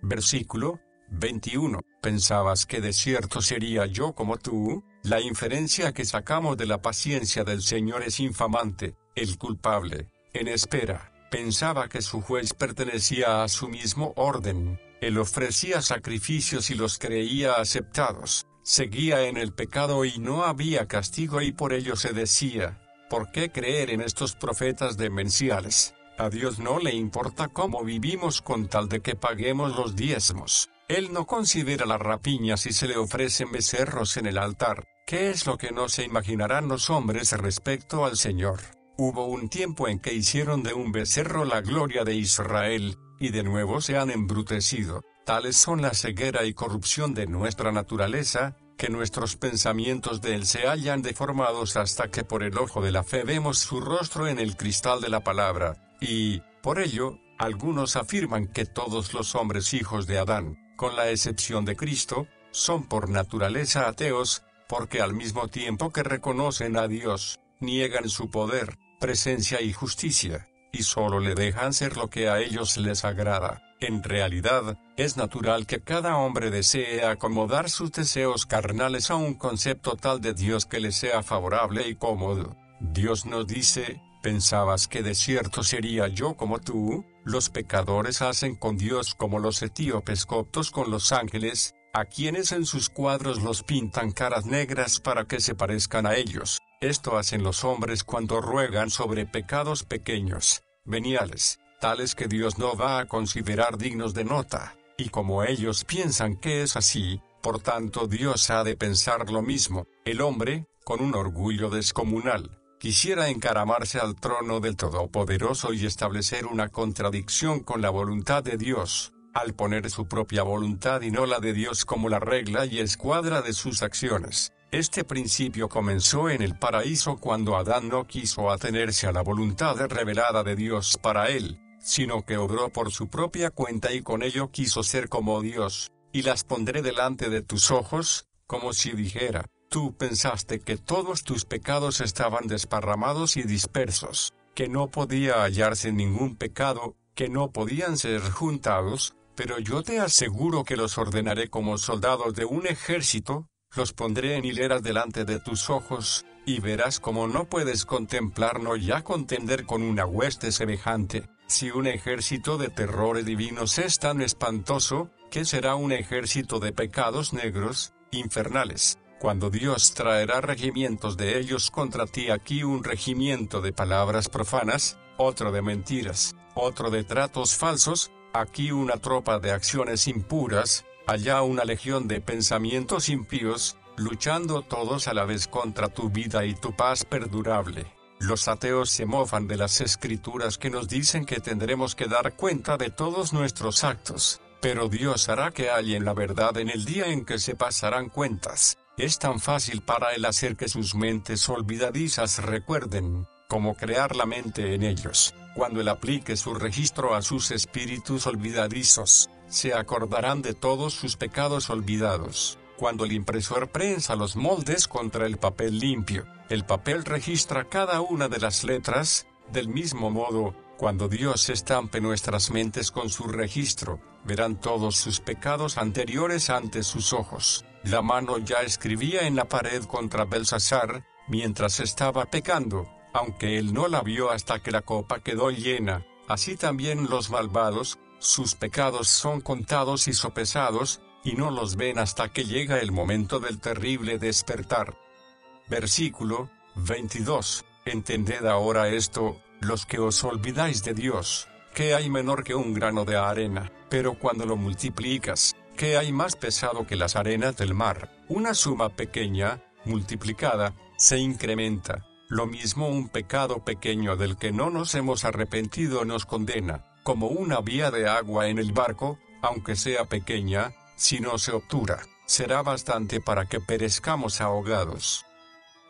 Speaker 1: Versículo 21. ¿Pensabas que de cierto sería yo como tú? La inferencia que sacamos de la paciencia del Señor es infamante. El culpable, en espera, pensaba que su juez pertenecía a su mismo orden. Él ofrecía sacrificios y los creía aceptados. Seguía en el pecado y no había castigo, y por ello se decía: ¿por qué creer en estos profetas demenciales? A Dios no le importa cómo vivimos con tal de que paguemos los diezmos. Él no considera la rapiña si se le ofrecen becerros en el altar. ¿Qué es lo que no se imaginarán los hombres respecto al Señor? Hubo un tiempo en que hicieron de un becerro la gloria de Israel, y de nuevo se han embrutecido. Tales son la ceguera y corrupción de nuestra naturaleza, que nuestros pensamientos de Él se hallan deformados hasta que por el ojo de la fe vemos su rostro en el cristal de la palabra, y, por ello, algunos afirman que todos los hombres hijos de Adán, con la excepción de Cristo, son por naturaleza ateos, porque al mismo tiempo que reconocen a Dios, niegan su poder, presencia y justicia, y solo le dejan ser lo que a ellos les agrada. En realidad, es natural que cada hombre desee acomodar sus deseos carnales a un concepto tal de Dios que le sea favorable y cómodo. Dios nos dice: ¿pensabas que de cierto sería yo como tú? Los pecadores hacen con Dios como los etíopes coptos con los ángeles, a quienes en sus cuadros los pintan caras negras para que se parezcan a ellos. Esto hacen los hombres cuando ruegan sobre pecados pequeños, veniales, tales que Dios no va a considerar dignos de nota, y como ellos piensan que es así, por tanto Dios ha de pensar lo mismo. El hombre, con un orgullo descomunal, quisiera encaramarse al trono del Todopoderoso y establecer una contradicción con la voluntad de Dios, al poner su propia voluntad y no la de Dios como la regla y escuadra de sus acciones. Este principio comenzó en el paraíso cuando Adán no quiso atenerse a la voluntad revelada de Dios para él, sino que obró por su propia cuenta y con ello quiso ser como Dios. Y las pondré delante de tus ojos, como si dijera: tú pensaste que todos tus pecados estaban desparramados y dispersos, que no podía hallarse ningún pecado, que no podían ser juntados, pero yo te aseguro que los ordenaré como soldados de un ejército. Los pondré en hileras delante de tus ojos, y verás cómo no puedes contemplar no ya contender con una hueste semejante. Si un ejército de terrores divinos es tan espantoso, ¿qué será un ejército de pecados negros, infernales? Cuando Dios traerá regimientos de ellos contra ti, aquí un regimiento de palabras profanas, otro de mentiras, otro de tratos falsos, aquí una tropa de acciones impuras, allá una legión de pensamientos impíos, luchando todos a la vez contra tu vida y tu paz perdurable. Los ateos se mofan de las escrituras que nos dicen que tendremos que dar cuenta de todos nuestros actos, pero Dios hará que hallen la verdad en el día en que se pasarán cuentas. Es tan fácil para Él hacer que sus mentes olvidadizas recuerden, como crear la mente en ellos. Cuando Él aplique su registro a sus espíritus olvidadizos, se acordarán de todos sus pecados olvidados. Cuando el impresor prensa los moldes contra el papel limpio, el papel registra cada una de las letras. Del mismo modo, cuando Dios estampe nuestras mentes con su registro, verán todos sus pecados anteriores ante sus ojos. La mano ya escribía en la pared contra Belsasar, mientras estaba pecando, aunque él no la vio hasta que la copa quedó llena. Así también los malvados, sus pecados son contados y sopesados, y no los ven hasta que llega el momento del terrible despertar. Versículo 22. Entended ahora esto, los que os olvidáis de Dios, que hay menor que un grano de arena, pero cuando lo multiplicas, que hay más pesado que las arenas del mar. Una suma pequeña, multiplicada, se incrementa. Lo mismo un pecado pequeño del que no nos hemos arrepentido nos condena, como una vía de agua en el barco, aunque sea pequeña, si no se obtura, será bastante para que perezcamos ahogados.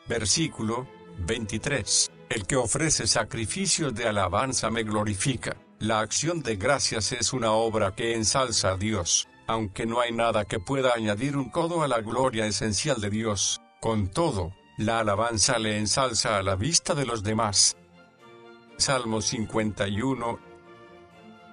Speaker 1: Versículo 23. El que ofrece sacrificios de alabanza me glorifica. La acción de gracias es una obra que ensalza a Dios, aunque no hay nada que pueda añadir un codo a la gloria esencial de Dios. Con todo, la alabanza le ensalza a la vista de los demás. Salmo 51.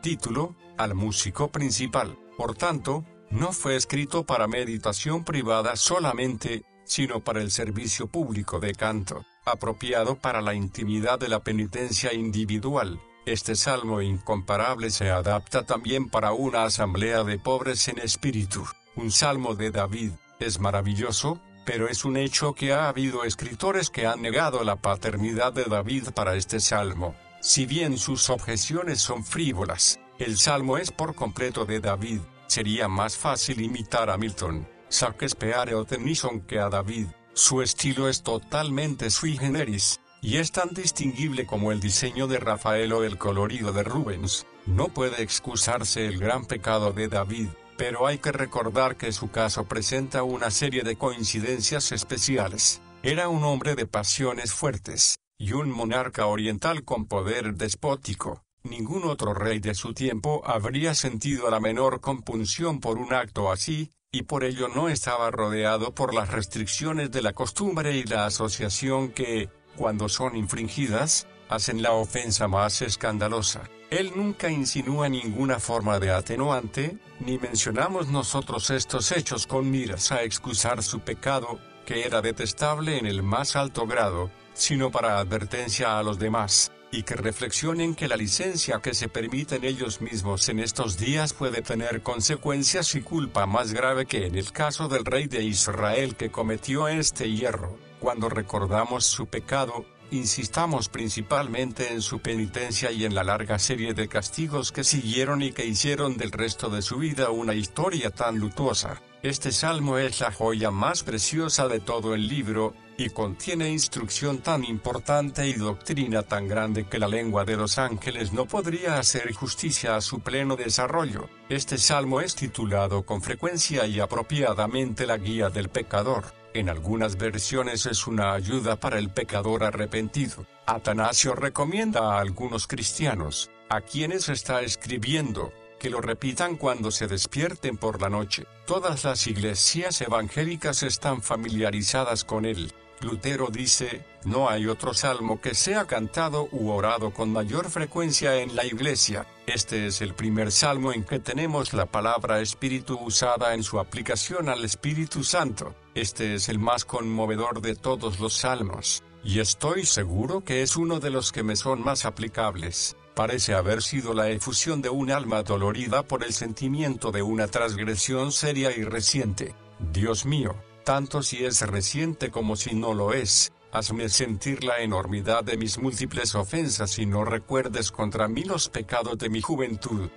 Speaker 1: Título: Al músico principal. Por tanto, no fue escrito para meditación privada solamente, sino para el servicio público de canto, apropiado para la intimidad de la penitencia individual. Este salmo incomparable se adapta también para una asamblea de pobres en espíritu. Un salmo de David es maravilloso, pero es un hecho que ha habido escritores que han negado la paternidad de David para este salmo. Si bien sus objeciones son frívolas, el salmo es por completo de David. Sería más fácil imitar a Milton, Shakespeare o Tennyson que a David. Su estilo es totalmente sui generis, y es tan distinguible como el diseño de Rafael o el colorido de Rubens. No puede excusarse el gran pecado de David, pero hay que recordar que su caso presenta una serie de coincidencias especiales. Era un hombre de pasiones fuertes, y un monarca oriental con poder despótico. Ningún otro rey de su tiempo habría sentido la menor compunción por un acto así, y por ello no estaba rodeado por las restricciones de la costumbre y la asociación que, cuando son infringidas, hacen la ofensa más escandalosa. Él nunca insinúa ninguna forma de atenuante, ni mencionamos nosotros estos hechos con miras a excusar su pecado, que era detestable en el más alto grado, sino para advertencia a los demás, y que reflexionen que la licencia que se permiten ellos mismos en estos días puede tener consecuencias y culpa más grave que en el caso del rey de Israel que cometió este hierro. Cuando recordamos su pecado, insistamos principalmente en su penitencia y en la larga serie de castigos que siguieron y que hicieron del resto de su vida una historia tan luctuosa. Este salmo es la joya más preciosa de todo el libro, y contiene instrucción tan importante y doctrina tan grande que la lengua de los ángeles no podría hacer justicia a su pleno desarrollo. Este salmo es titulado con frecuencia y apropiadamente la guía del pecador. En algunas versiones es una ayuda para el pecador arrepentido. Atanasio recomienda a algunos cristianos, a quienes está escribiendo, que lo repitan cuando se despierten por la noche. Todas las iglesias evangélicas están familiarizadas con él. Lutero dice: no hay otro salmo que sea cantado u orado con mayor frecuencia en la iglesia. Este es el primer salmo en que tenemos la palabra espíritu usada en su aplicación al Espíritu Santo. Este es el más conmovedor de todos los salmos, y estoy seguro que es uno de los que me son más aplicables. Parece haber sido la efusión de un alma dolorida por el sentimiento de una transgresión seria y reciente. Dios mío, tanto si es reciente como si no lo es, hazme sentir la enormidad de mis múltiples ofensas y no recuerdes contra mí los pecados de mi juventud.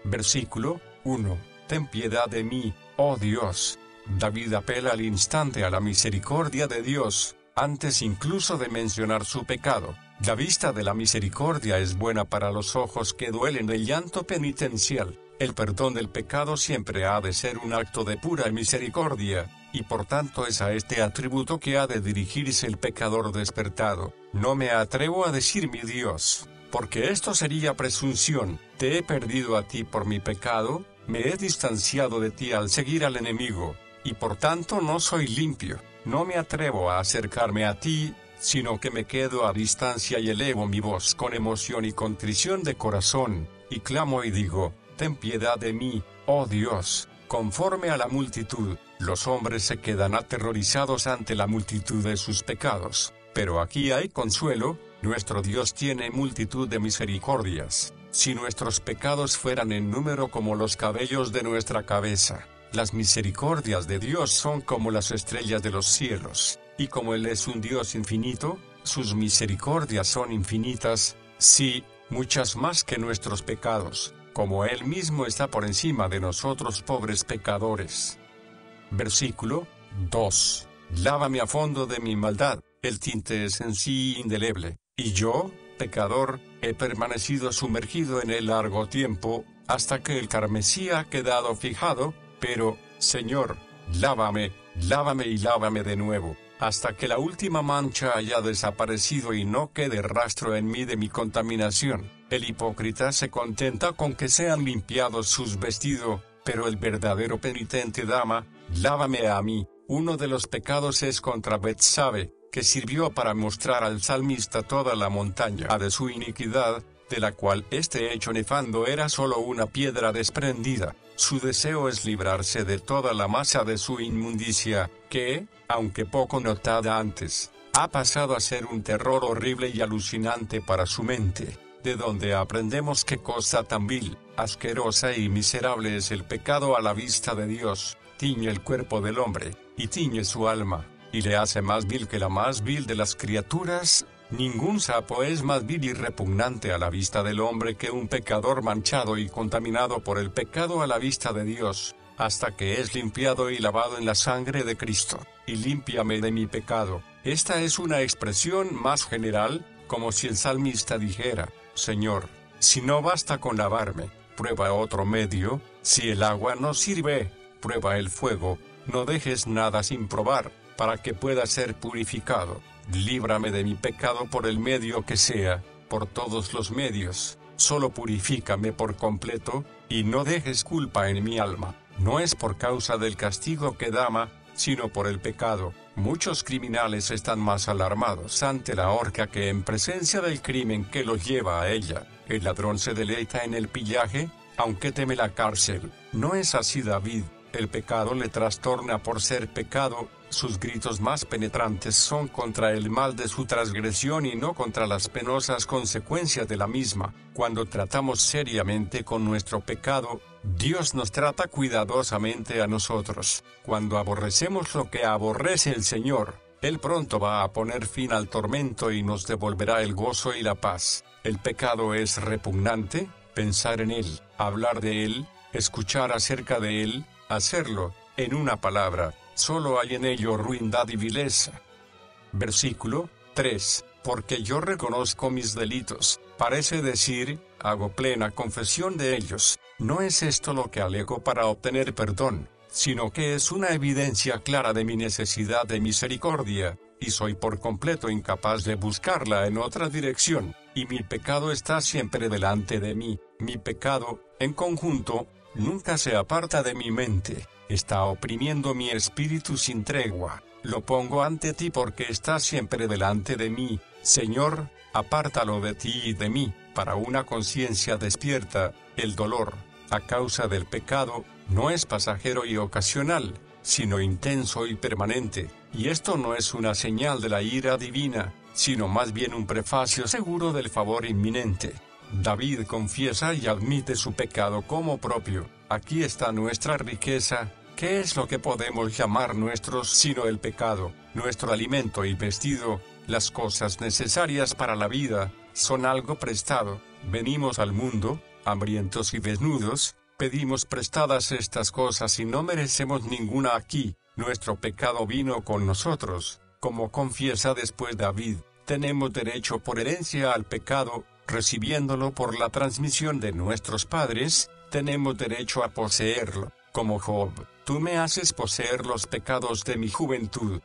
Speaker 1: Versículo 1. Ten piedad de mí, oh Dios. David apela al instante a la misericordia de Dios, antes incluso de mencionar su pecado. La vista de la misericordia es buena para los ojos que duelen el llanto penitencial. El perdón del pecado siempre ha de ser un acto de pura misericordia, y por tanto es a este atributo que ha de dirigirse el pecador despertado. No me atrevo a decir mi Dios, porque esto sería presunción. Te he perdido a ti por mi pecado, me he distanciado de ti al seguir al enemigo, y por tanto no soy limpio. No me atrevo a acercarme a ti, sino que me quedo a distancia y elevo mi voz con emoción y contrición de corazón, y clamo y digo: ten piedad de mí, oh Dios. Conforme a la multitud, los hombres se quedan aterrorizados ante la multitud de sus pecados, pero aquí hay consuelo. Nuestro Dios tiene multitud de misericordias. Si nuestros pecados fueran en número como los cabellos de nuestra cabeza, las misericordias de Dios son como las estrellas de los cielos, y como Él es un Dios infinito, sus misericordias son infinitas, sí, muchas más que nuestros pecados, como Él mismo está por encima de nosotros pobres pecadores. Versículo 2. Lávame a fondo de mi maldad, el tinte es en sí indeleble, y yo, pecador, he permanecido sumergido en él largo tiempo, hasta que el carmesí ha quedado fijado, pero, Señor, lávame, lávame y lávame de nuevo, hasta que la última mancha haya desaparecido y no quede rastro en mí de mi contaminación. El hipócrita se contenta con que sean limpiados sus vestidos, pero el verdadero penitente dama, lávame a mí. Uno de los pecados es contra Betsabe, que sirvió para mostrar al salmista toda la montaña de su iniquidad, de la cual este hecho nefando era solo una piedra desprendida. Su deseo es librarse de toda la masa de su inmundicia, que, aunque poco notada antes, ha pasado a ser un terror horrible y alucinante para su mente, de donde aprendemos qué cosa tan vil, asquerosa y miserable es el pecado a la vista de Dios. Tiñe el cuerpo del hombre, y tiñe su alma, y le hace más vil que la más vil de las criaturas. Ningún sapo es más vil y repugnante a la vista del hombre que un pecador manchado y contaminado por el pecado a la vista de Dios, hasta que es limpiado y lavado en la sangre de Cristo. Y límpiame de mi pecado. Esta es una expresión más general, como si el salmista dijera: Señor, si no basta con lavarme, prueba otro medio; si el agua no sirve, prueba el fuego; no dejes nada sin probar, para que pueda ser purificado. Líbrame de mi pecado por el medio que sea, por todos los medios, solo purifícame por completo, y no dejes culpa en mi alma. No es por causa del castigo que dama, sino por el pecado. Muchos criminales están más alarmados ante la horca que en presencia del crimen que los lleva a ella. El ladrón se deleita en el pillaje, aunque teme la cárcel. No es así David. El pecado le trastorna por ser pecado, sus gritos más penetrantes son contra el mal de su transgresión y no contra las penosas consecuencias de la misma. Cuando tratamos seriamente con nuestro pecado, Dios nos trata cuidadosamente a nosotros. Cuando aborrecemos lo que aborrece el Señor, Él pronto va a poner fin al tormento y nos devolverá el gozo y la paz. El pecado es repugnante, pensar en él, hablar de él, escuchar acerca de él, hacerlo. En una palabra, solo hay en ello ruindad y vileza. Versículo 3. Porque yo reconozco mis delitos, parece decir, hago plena confesión de ellos. No es esto lo que alego para obtener perdón, sino que es una evidencia clara de mi necesidad de misericordia, y soy por completo incapaz de buscarla en otra dirección, y mi pecado está siempre delante de mí. Mi pecado, en conjunto, nunca se aparta de mi mente, está oprimiendo mi espíritu sin tregua. Lo pongo ante ti porque está siempre delante de mí. Señor, apártalo de ti y de mí. Para una conciencia despierta, el dolor, a causa del pecado, no es pasajero y ocasional, sino intenso y permanente, y esto no es una señal de la ira divina, sino más bien un prefacio seguro del favor inminente. David confiesa y admite su pecado como propio. Aquí está nuestra riqueza. ¿Qué es lo que podemos llamar nuestros sino el pecado? Nuestro alimento y vestido, las cosas necesarias para la vida, son algo prestado. Venimos al mundo, hambrientos y desnudos, pedimos prestadas estas cosas y no merecemos ninguna aquí. Nuestro pecado vino con nosotros, como confiesa después David. Tenemos derecho por herencia al pecado, recibiéndolo por la transmisión de nuestros padres, tenemos derecho a poseerlo, como Job. Tú me haces poseer los pecados de mi juventud.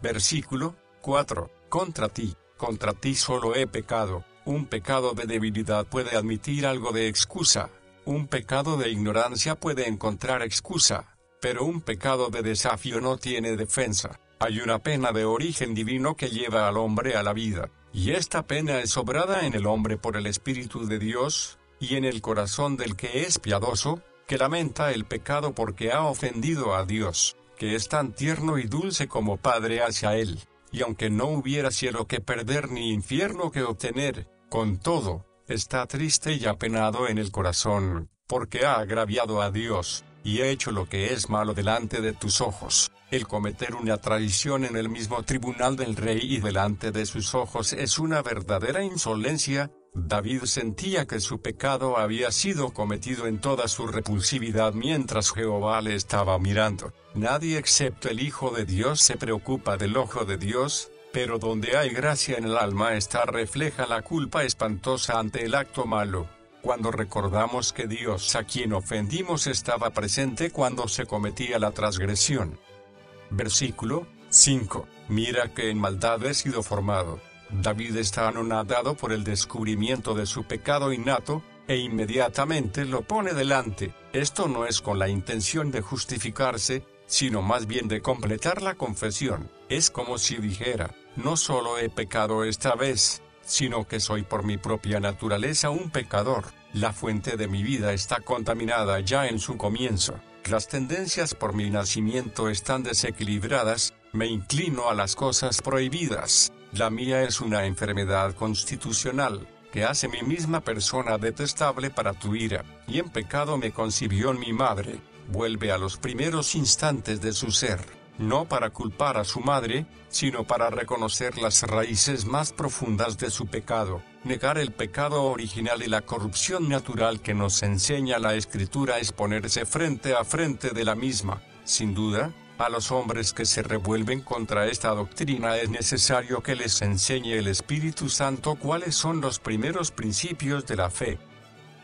Speaker 1: Versículo 4. Contra ti solo he pecado. Un pecado de debilidad puede admitir algo de excusa. Un pecado de ignorancia puede encontrar excusa. Pero un pecado de desafío no tiene defensa. Hay una pena de origen divino que lleva al hombre a la vida, y esta pena es obrada en el hombre por el Espíritu de Dios, y en el corazón del que es piadoso, que lamenta el pecado porque ha ofendido a Dios, que es tan tierno y dulce como Padre hacia él, y aunque no hubiera cielo que perder ni infierno que obtener, con todo, está triste y apenado en el corazón, porque ha agraviado a Dios, y ha hecho lo que es malo delante de tus ojos. El cometer una traición en el mismo tribunal del rey y delante de sus ojos es una verdadera insolencia. David sentía que su pecado había sido cometido en toda su repulsividad mientras Jehová le estaba mirando. Nadie excepto el Hijo de Dios se preocupa del ojo de Dios, pero donde hay gracia en el alma está refleja la culpa espantosa ante el acto malo. Cuando recordamos que Dios a quien ofendimos estaba presente cuando se cometía la transgresión. Versículo 5. Mira que en maldad he sido formado. David está anonadado por el descubrimiento de su pecado innato, e inmediatamente lo pone delante. Esto no es con la intención de justificarse, sino más bien de completar la confesión. Es como si dijera, no solo he pecado esta vez, sino que soy por mi propia naturaleza un pecador. La fuente de mi vida está contaminada ya en su comienzo. Las tendencias por mi nacimiento están desequilibradas, me inclino a las cosas prohibidas. La mía es una enfermedad constitucional, que hace mi misma persona detestable para tu ira, y en pecado me concibió mi madre. Vuelve a los primeros instantes de su ser, no para culpar a su madre, sino para reconocer las raíces más profundas de su pecado. Negar el pecado original y la corrupción natural que nos enseña la Escritura es ponerse frente a frente de la misma. Sin duda, a los hombres que se revuelven contra esta doctrina es necesario que les enseñe el Espíritu Santo cuáles son los primeros principios de la fe.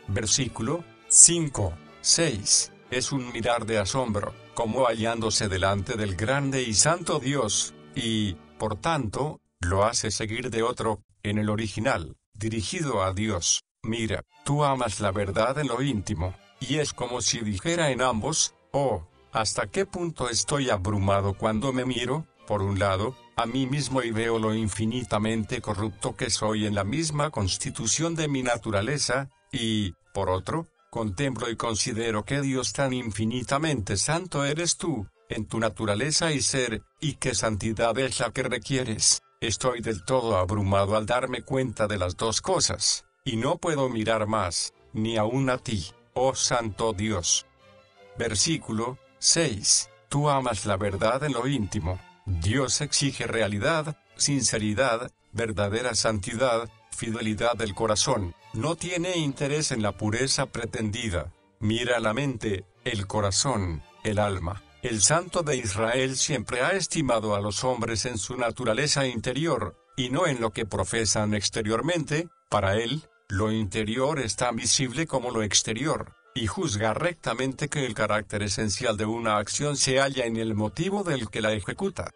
Speaker 1: Versículo 5, 6. Es un mirar de asombro, como hallándose delante del grande y santo Dios, y, por tanto, lo hace seguir de otro, en el original, dirigido a Dios. Mira, tú amas la verdad en lo íntimo, y es como si dijera en ambos, oh, ¿hasta qué punto estoy abrumado cuando me miro, por un lado, a mí mismo y veo lo infinitamente corrupto que soy en la misma constitución de mi naturaleza, y, por otro, contemplo y considero que Dios tan infinitamente santo eres tú, en tu naturaleza y ser, y qué santidad es la que requieres. Estoy del todo abrumado al darme cuenta de las dos cosas, y no puedo mirar más, ni aun a ti, oh santo Dios. Versículo 6. Tú amas la verdad en lo íntimo. Dios exige realidad, sinceridad, verdadera santidad, fidelidad del corazón. No tiene interés en la pureza pretendida. Mira la mente, el corazón, el alma. El Santo de Israel siempre ha estimado a los hombres en su naturaleza interior, y no en lo que profesan exteriormente. Para él, lo interior es tan visible como lo exterior, y juzga rectamente que el carácter esencial de una acción se halla en el motivo del que la ejecuta.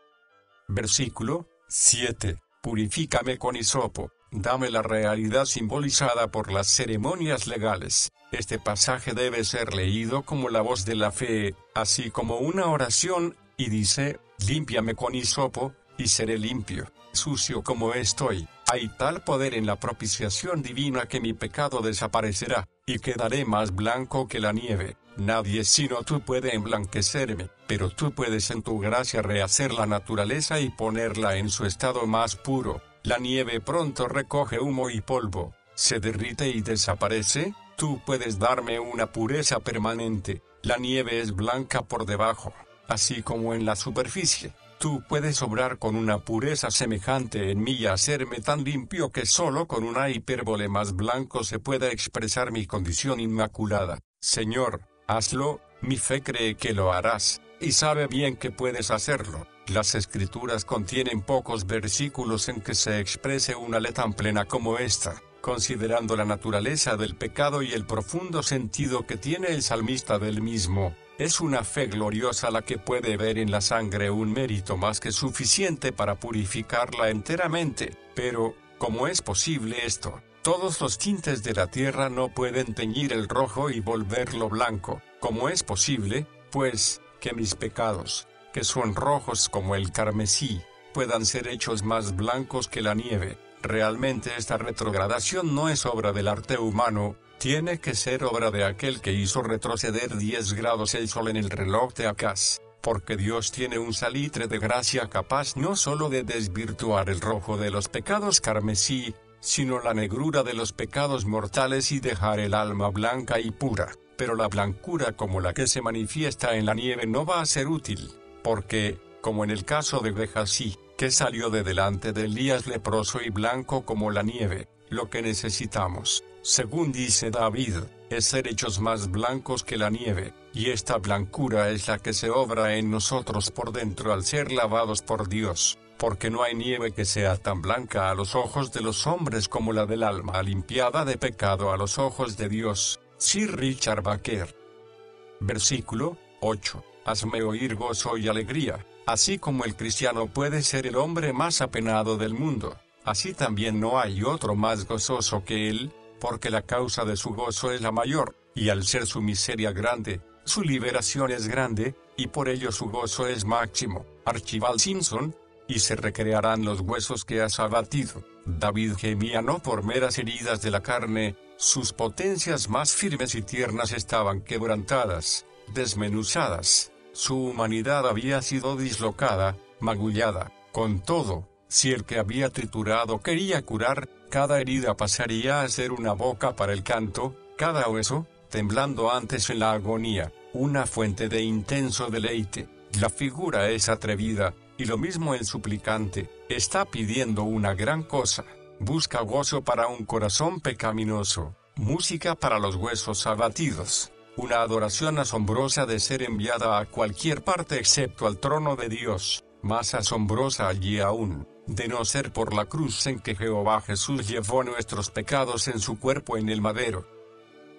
Speaker 1: Versículo 7. Purifícame con hisopo, dame la realidad simbolizada por las ceremonias legales. Este pasaje debe ser leído como la voz de la fe, así como una oración, y dice, límpiame con hisopo, y seré limpio, sucio como estoy. Hay tal poder en la propiciación divina que mi pecado desaparecerá, y quedaré más blanco que la nieve. Nadie sino tú puede emblanquecerme, pero tú puedes en tu gracia rehacer la naturaleza y ponerla en su estado más puro. La nieve pronto recoge humo y polvo, se derrite y desaparece. Tú puedes darme una pureza permanente. La nieve es blanca por debajo, así como en la superficie. Tú puedes obrar con una pureza semejante en mí y hacerme tan limpio que solo con una hipérbole más blanco se pueda expresar mi condición inmaculada. Señor, hazlo, mi fe cree que lo harás, y sabe bien que puedes hacerlo. Las Escrituras contienen pocos versículos en que se exprese una ley tan plena como esta. Considerando la naturaleza del pecado y el profundo sentido que tiene el salmista del mismo, es una fe gloriosa la que puede ver en la sangre un mérito más que suficiente para purificarla enteramente. Pero, ¿cómo es posible esto? Todos los tintes de la tierra no pueden teñir el rojo y volverlo blanco. ¿Cómo es posible, pues, que mis pecados, que son rojos como el carmesí, puedan ser hechos más blancos que la nieve? Realmente esta retrogradación no es obra del arte humano, tiene que ser obra de aquel que hizo retroceder 10 grados el sol en el reloj de Acaz, porque Dios tiene un salitre de gracia capaz no solo de desvirtuar el rojo de los pecados carmesí, sino la negrura de los pecados mortales y dejar el alma blanca y pura. Pero la blancura como la que se manifiesta en la nieve no va a ser útil, porque, como en el caso de Gehazi, que salió de delante de Elías leproso y blanco como la nieve, lo que necesitamos, según dice David, es ser hechos más blancos que la nieve, y esta blancura es la que se obra en nosotros por dentro al ser lavados por Dios, porque no hay nieve que sea tan blanca a los ojos de los hombres como la del alma limpiada de pecado a los ojos de Dios. Sir Richard Baker. Versículo 8. Hazme oír gozo y alegría, Así como el cristiano puede ser el hombre más apenado del mundo, así también no hay otro más gozoso que él, porque la causa de su gozo es la mayor, y al ser su miseria grande, su liberación es grande, y por ello su gozo es máximo. Archibald Simpson. Y se recrearán los huesos que has abatido. David gemía no por meras heridas de la carne, sus potencias más firmes y tiernas estaban quebrantadas, desmenuzadas, su humanidad había sido dislocada, magullada. Con todo, si el que había triturado quería curar, cada herida pasaría a ser una boca para el canto, cada hueso, temblando antes en la agonía, una fuente de intenso deleite. La figura es atrevida, y lo mismo el suplicante, está pidiendo una gran cosa, busca gozo para un corazón pecaminoso, música para los huesos abatidos, una adoración asombrosa de ser enviada a cualquier parte excepto al trono de Dios, más asombrosa allí aún, de no ser por la cruz en que Jehová Jesús llevó nuestros pecados en su cuerpo en el madero.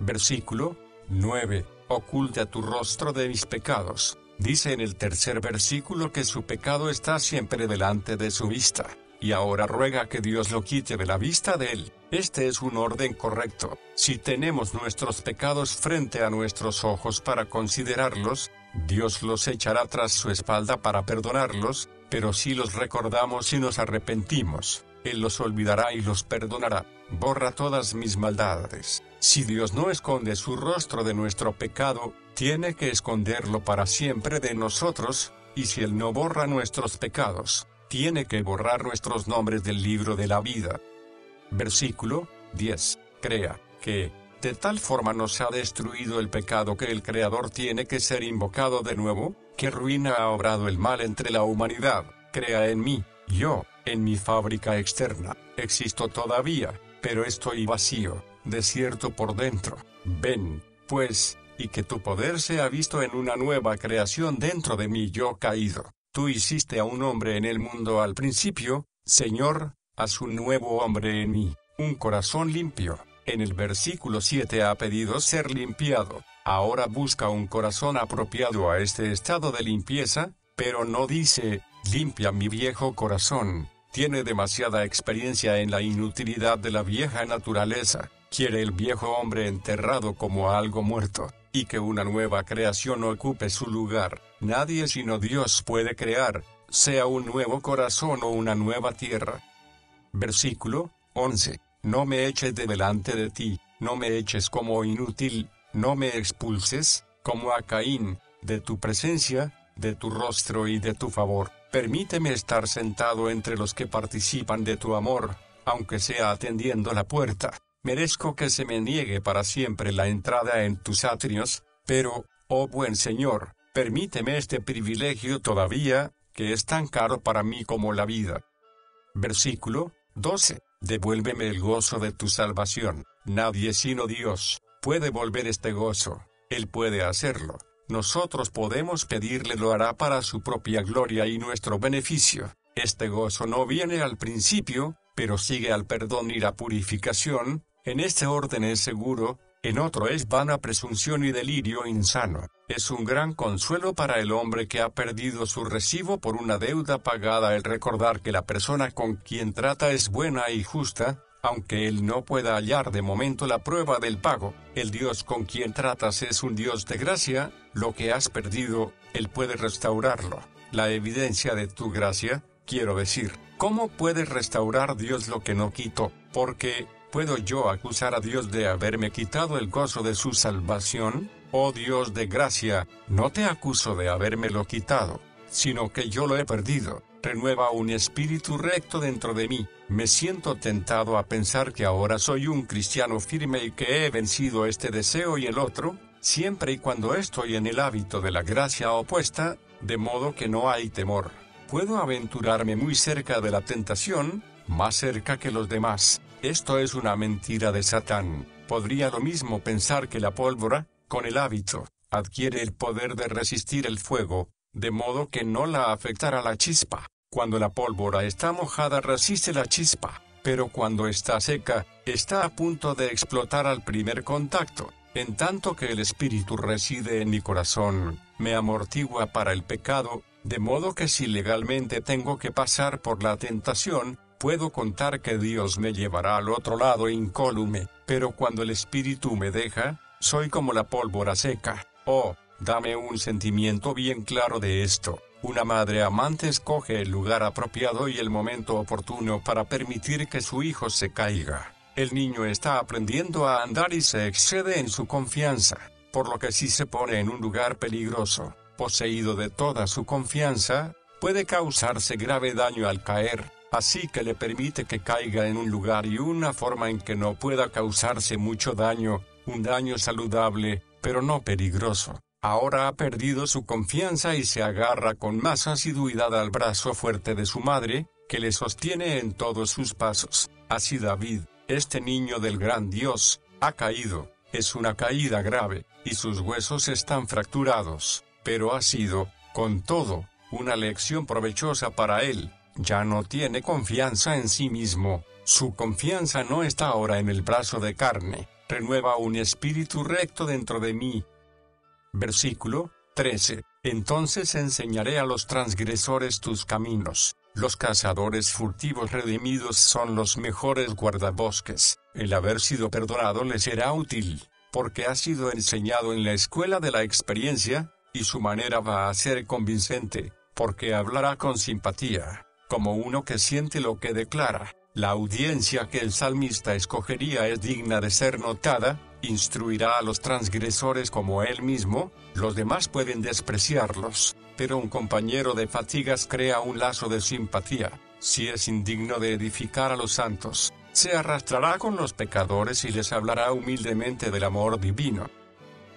Speaker 1: Versículo 9. Oculta tu rostro de mis pecados. Dice en el tercer versículo que su pecado está siempre delante de su vista, y ahora ruega que Dios lo quite de la vista de él. Este es un orden correcto. Si tenemos nuestros pecados frente a nuestros ojos para considerarlos, Dios los echará tras su espalda para perdonarlos, pero si los recordamos y nos arrepentimos, Él los olvidará y los perdonará. Borra todas mis maldades. Si Dios no esconde su rostro de nuestro pecado, tiene que esconderlo para siempre de nosotros, y si Él no borra nuestros pecados, tiene que borrar nuestros nombres del libro de la vida. Versículo 10. Crea que, de tal forma nos ha destruido el pecado que el Creador tiene que ser invocado de nuevo, que ruina ha obrado el mal entre la humanidad. Crea en mí, yo, en mi fábrica externa, existo todavía, pero estoy vacío, desierto por dentro. Ven, pues, y que tu poder sea visto en una nueva creación dentro de mí yo caído. Tú hiciste a un hombre en el mundo al principio, Señor, haz un nuevo hombre en mí, un corazón limpio. En el versículo 7 ha pedido ser limpiado, ahora busca un corazón apropiado a este estado de limpieza, pero no dice, limpia mi viejo corazón. Tiene demasiada experiencia en la inutilidad de la vieja naturaleza, quiere el viejo hombre enterrado como algo muerto, y que una nueva creación ocupe su lugar. Nadie sino Dios puede crear, sea un nuevo corazón o una nueva tierra. Versículo 11. No me eches de delante de ti, no me eches como inútil, no me expulses, como a Caín, de tu presencia, de tu rostro y de tu favor. Permíteme estar sentado entre los que participan de tu amor, aunque sea atendiendo la puerta. Merezco que se me niegue para siempre la entrada en tus atrios, pero, oh buen Señor, permíteme este privilegio todavía, que es tan caro para mí como la vida. Versículo 12. Devuélveme el gozo de tu salvación. Nadie sino Dios puede volver este gozo. Él puede hacerlo. Nosotros podemos pedirle, lo hará para su propia gloria y nuestro beneficio. Este gozo no viene al principio, pero sigue al perdón y la purificación. En este orden es seguro, en otro es vana presunción y delirio insano. Es un gran consuelo para el hombre que ha perdido su recibo por una deuda pagada el recordar que la persona con quien trata es buena y justa, aunque él no pueda hallar de momento la prueba del pago. El Dios con quien tratas es un Dios de gracia, lo que has perdido, Él puede restaurarlo. La evidencia de tu gracia, quiero decir, ¿cómo puede restaurar Dios lo que no quitó? Porque, ¿puedo yo acusar a Dios de haberme quitado el gozo de su salvación? Oh Dios de gracia, no te acuso de habérmelo quitado, sino que yo lo he perdido. Renueva un espíritu recto dentro de mí. Me siento tentado a pensar que ahora soy un cristiano firme y que he vencido este deseo y el otro, siempre y cuando estoy en el hábito de la gracia opuesta, de modo que no hay temor. Puedo aventurarme muy cerca de la tentación, más cerca que los demás. Esto es una mentira de Satán. Podría lo mismo pensar que la pólvora, con el hábito, adquiere el poder de resistir el fuego, de modo que no la afectará la chispa. Cuando la pólvora está mojada resiste la chispa, pero cuando está seca, está a punto de explotar al primer contacto. En tanto que el Espíritu reside en mi corazón, me amortigua para el pecado, De modo que si legalmente tengo que pasar por la tentación, puedo contar que Dios me llevará al otro lado incólume, pero cuando el espíritu me deja, soy como la pólvora seca. Oh, dame un sentimiento bien claro de esto. Una madre amante escoge el lugar apropiado y el momento oportuno para permitir que su hijo se caiga. El niño está aprendiendo a andar y se excede en su confianza, por lo que si se pone en un lugar peligroso, poseído de toda su confianza, puede causarse grave daño al caer, así que le permite que caiga en un lugar y una forma en que no pueda causarse mucho daño, un daño saludable, pero no peligroso. Ahora ha perdido su confianza y se agarra con más asiduidad al brazo fuerte de su madre, que le sostiene en todos sus pasos. Así David, este niño del gran Dios, ha caído. Es una caída grave, y sus huesos están fracturados, pero ha sido, con todo, una lección provechosa para él. Ya no tiene confianza en sí mismo, su confianza no está ahora en el brazo de carne. Renueva un espíritu recto dentro de mí. Versículo 13. Entonces enseñaré a los transgresores tus caminos. Los cazadores furtivos redimidos son los mejores guardabosques. El haber sido perdonado le será útil, porque ha sido enseñado en la escuela de la experiencia, y su manera va a ser convincente, porque hablará con simpatía, como uno que siente lo que declara. La audiencia que el salmista escogería es digna de ser notada. Instruirá a los transgresores como él mismo, los demás pueden despreciarlos, pero un compañero de fatigas crea un lazo de simpatía. Si es indigno de edificar a los santos, se arrastrará con los pecadores y les hablará humildemente del amor divino.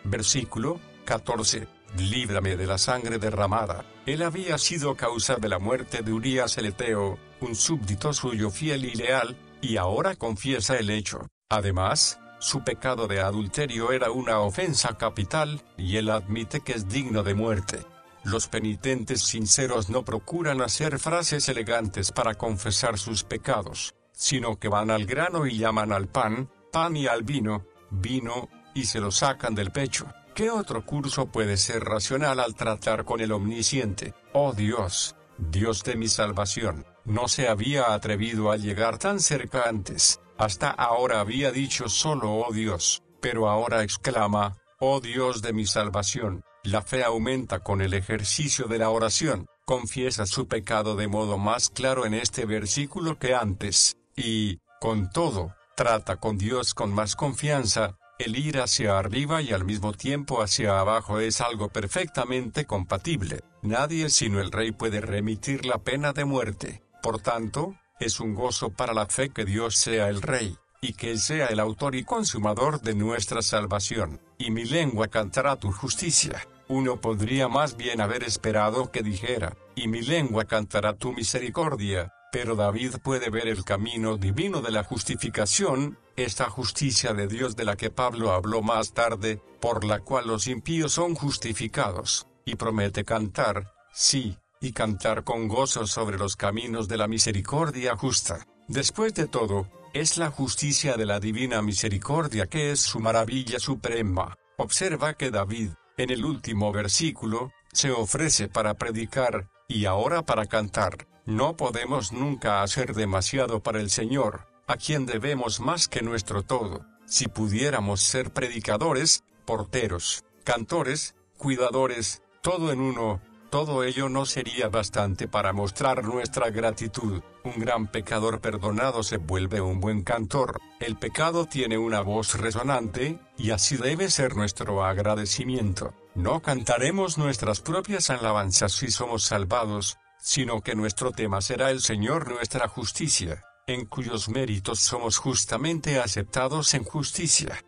Speaker 1: Versículo 14. Líbrame de la sangre derramada. Él había sido causa de la muerte de Urías el Eteo, un súbdito suyo fiel y leal, y ahora confiesa el hecho. Además, su pecado de adulterio era una ofensa capital, y él admite que es digno de muerte. Los penitentes sinceros no procuran hacer frases elegantes para confesar sus pecados, sino que van al grano y llaman al pan, pan y al vino, vino, y se lo sacan del pecho. ¿Qué otro curso puede ser racional al tratar con el omnisciente? Oh Dios, Dios de mi salvación, no se había atrevido a llegar tan cerca antes. Hasta ahora había dicho solo oh Dios, pero ahora exclama, oh Dios de mi salvación. La fe aumenta con el ejercicio de la oración. Confiesa su pecado de modo más claro en este versículo que antes, y, con todo, trata con Dios con más confianza. El ir hacia arriba y al mismo tiempo hacia abajo es algo perfectamente compatible. Nadie sino el Rey puede remitir la pena de muerte. Por tanto, es un gozo para la fe que Dios sea el Rey, y que Él sea el autor y consumador de nuestra salvación. Y mi lengua cantará tu justicia. Uno podría más bien haber esperado que dijera, y mi lengua cantará tu misericordia. Pero David puede ver el camino divino de la justificación, esta justicia de Dios de la que Pablo habló más tarde, por la cual los impíos son justificados, y promete cantar, sí, y cantar con gozo sobre los caminos de la misericordia justa. Después de todo, es la justicia de la divina misericordia que es su maravilla suprema. Observa que David, en el último versículo, se ofrece para predicar, y ahora para cantar. No podemos nunca hacer demasiado para el Señor, a quien debemos más que nuestro todo. Si pudiéramos ser predicadores, porteros, cantores, cuidadores, todo en uno, todo ello no sería bastante para mostrar nuestra gratitud. Un gran pecador perdonado se vuelve un buen cantor. El pecado tiene una voz resonante, y así debe ser nuestro agradecimiento. No cantaremos nuestras propias alabanzas si somos salvados, sino que nuestro tema será el Señor nuestra justicia, en cuyos méritos somos justamente aceptados en justicia.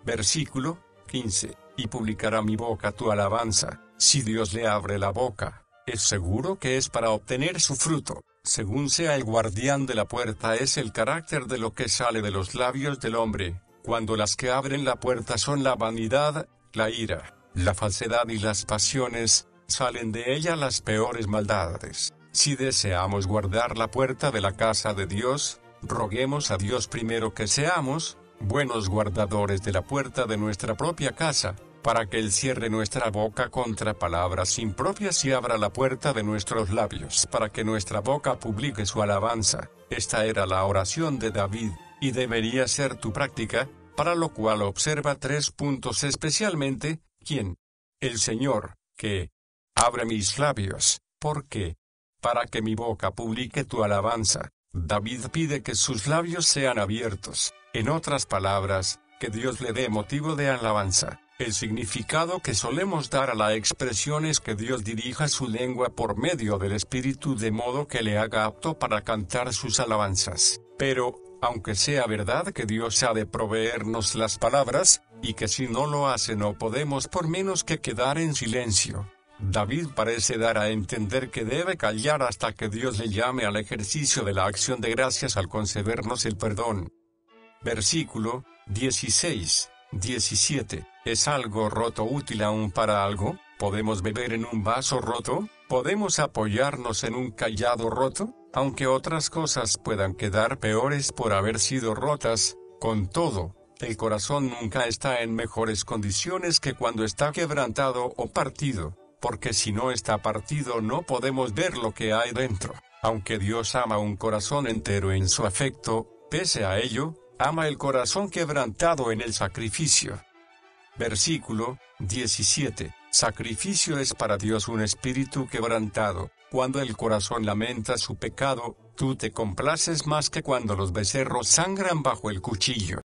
Speaker 1: Versículo 15. Y publicará mi boca tu alabanza. Si Dios le abre la boca, es seguro que es para obtener su fruto. Según sea el guardián de la puerta es el carácter de lo que sale de los labios del hombre, cuando las que abren la puerta son la vanidad, la ira, la falsedad y las pasiones, salen de ella las peores maldades. Si deseamos guardar la puerta de la casa de Dios, roguemos a Dios primero que seamos buenos guardadores de la puerta de nuestra propia casa, para que Él cierre nuestra boca contra palabras impropias y abra la puerta de nuestros labios para que nuestra boca publique su alabanza. Esta era la oración de David, y debería ser tu práctica, para lo cual observa 3 puntos especialmente. ¿Quién? El Señor, que abre mis labios. ¿Por qué? Para que mi boca publique tu alabanza. David pide que sus labios sean abiertos. En otras palabras, que Dios le dé motivo de alabanza. El significado que solemos dar a la expresión es que Dios dirija su lengua por medio del Espíritu de modo que le haga apto para cantar sus alabanzas. Pero, aunque sea verdad que Dios ha de proveernos las palabras, y que si no lo hace no podemos por menos que quedar en silencio, David parece dar a entender que debe callar hasta que Dios le llame al ejercicio de la acción de gracias al concedernos el perdón. Versículo 16-17. ¿Es algo roto útil aún para algo? ¿Podemos beber en un vaso roto? ¿Podemos apoyarnos en un cayado roto? Aunque otras cosas puedan quedar peores por haber sido rotas, con todo, el corazón nunca está en mejores condiciones que cuando está quebrantado o partido, porque si no está partido no podemos ver lo que hay dentro. Aunque Dios ama un corazón entero en su afecto, pese a ello, ama el corazón quebrantado en el sacrificio. Versículo 17. Sacrificio es para Dios un espíritu quebrantado. Cuando el corazón lamenta su pecado, tú te complaces más que cuando los becerros sangran bajo el cuchillo.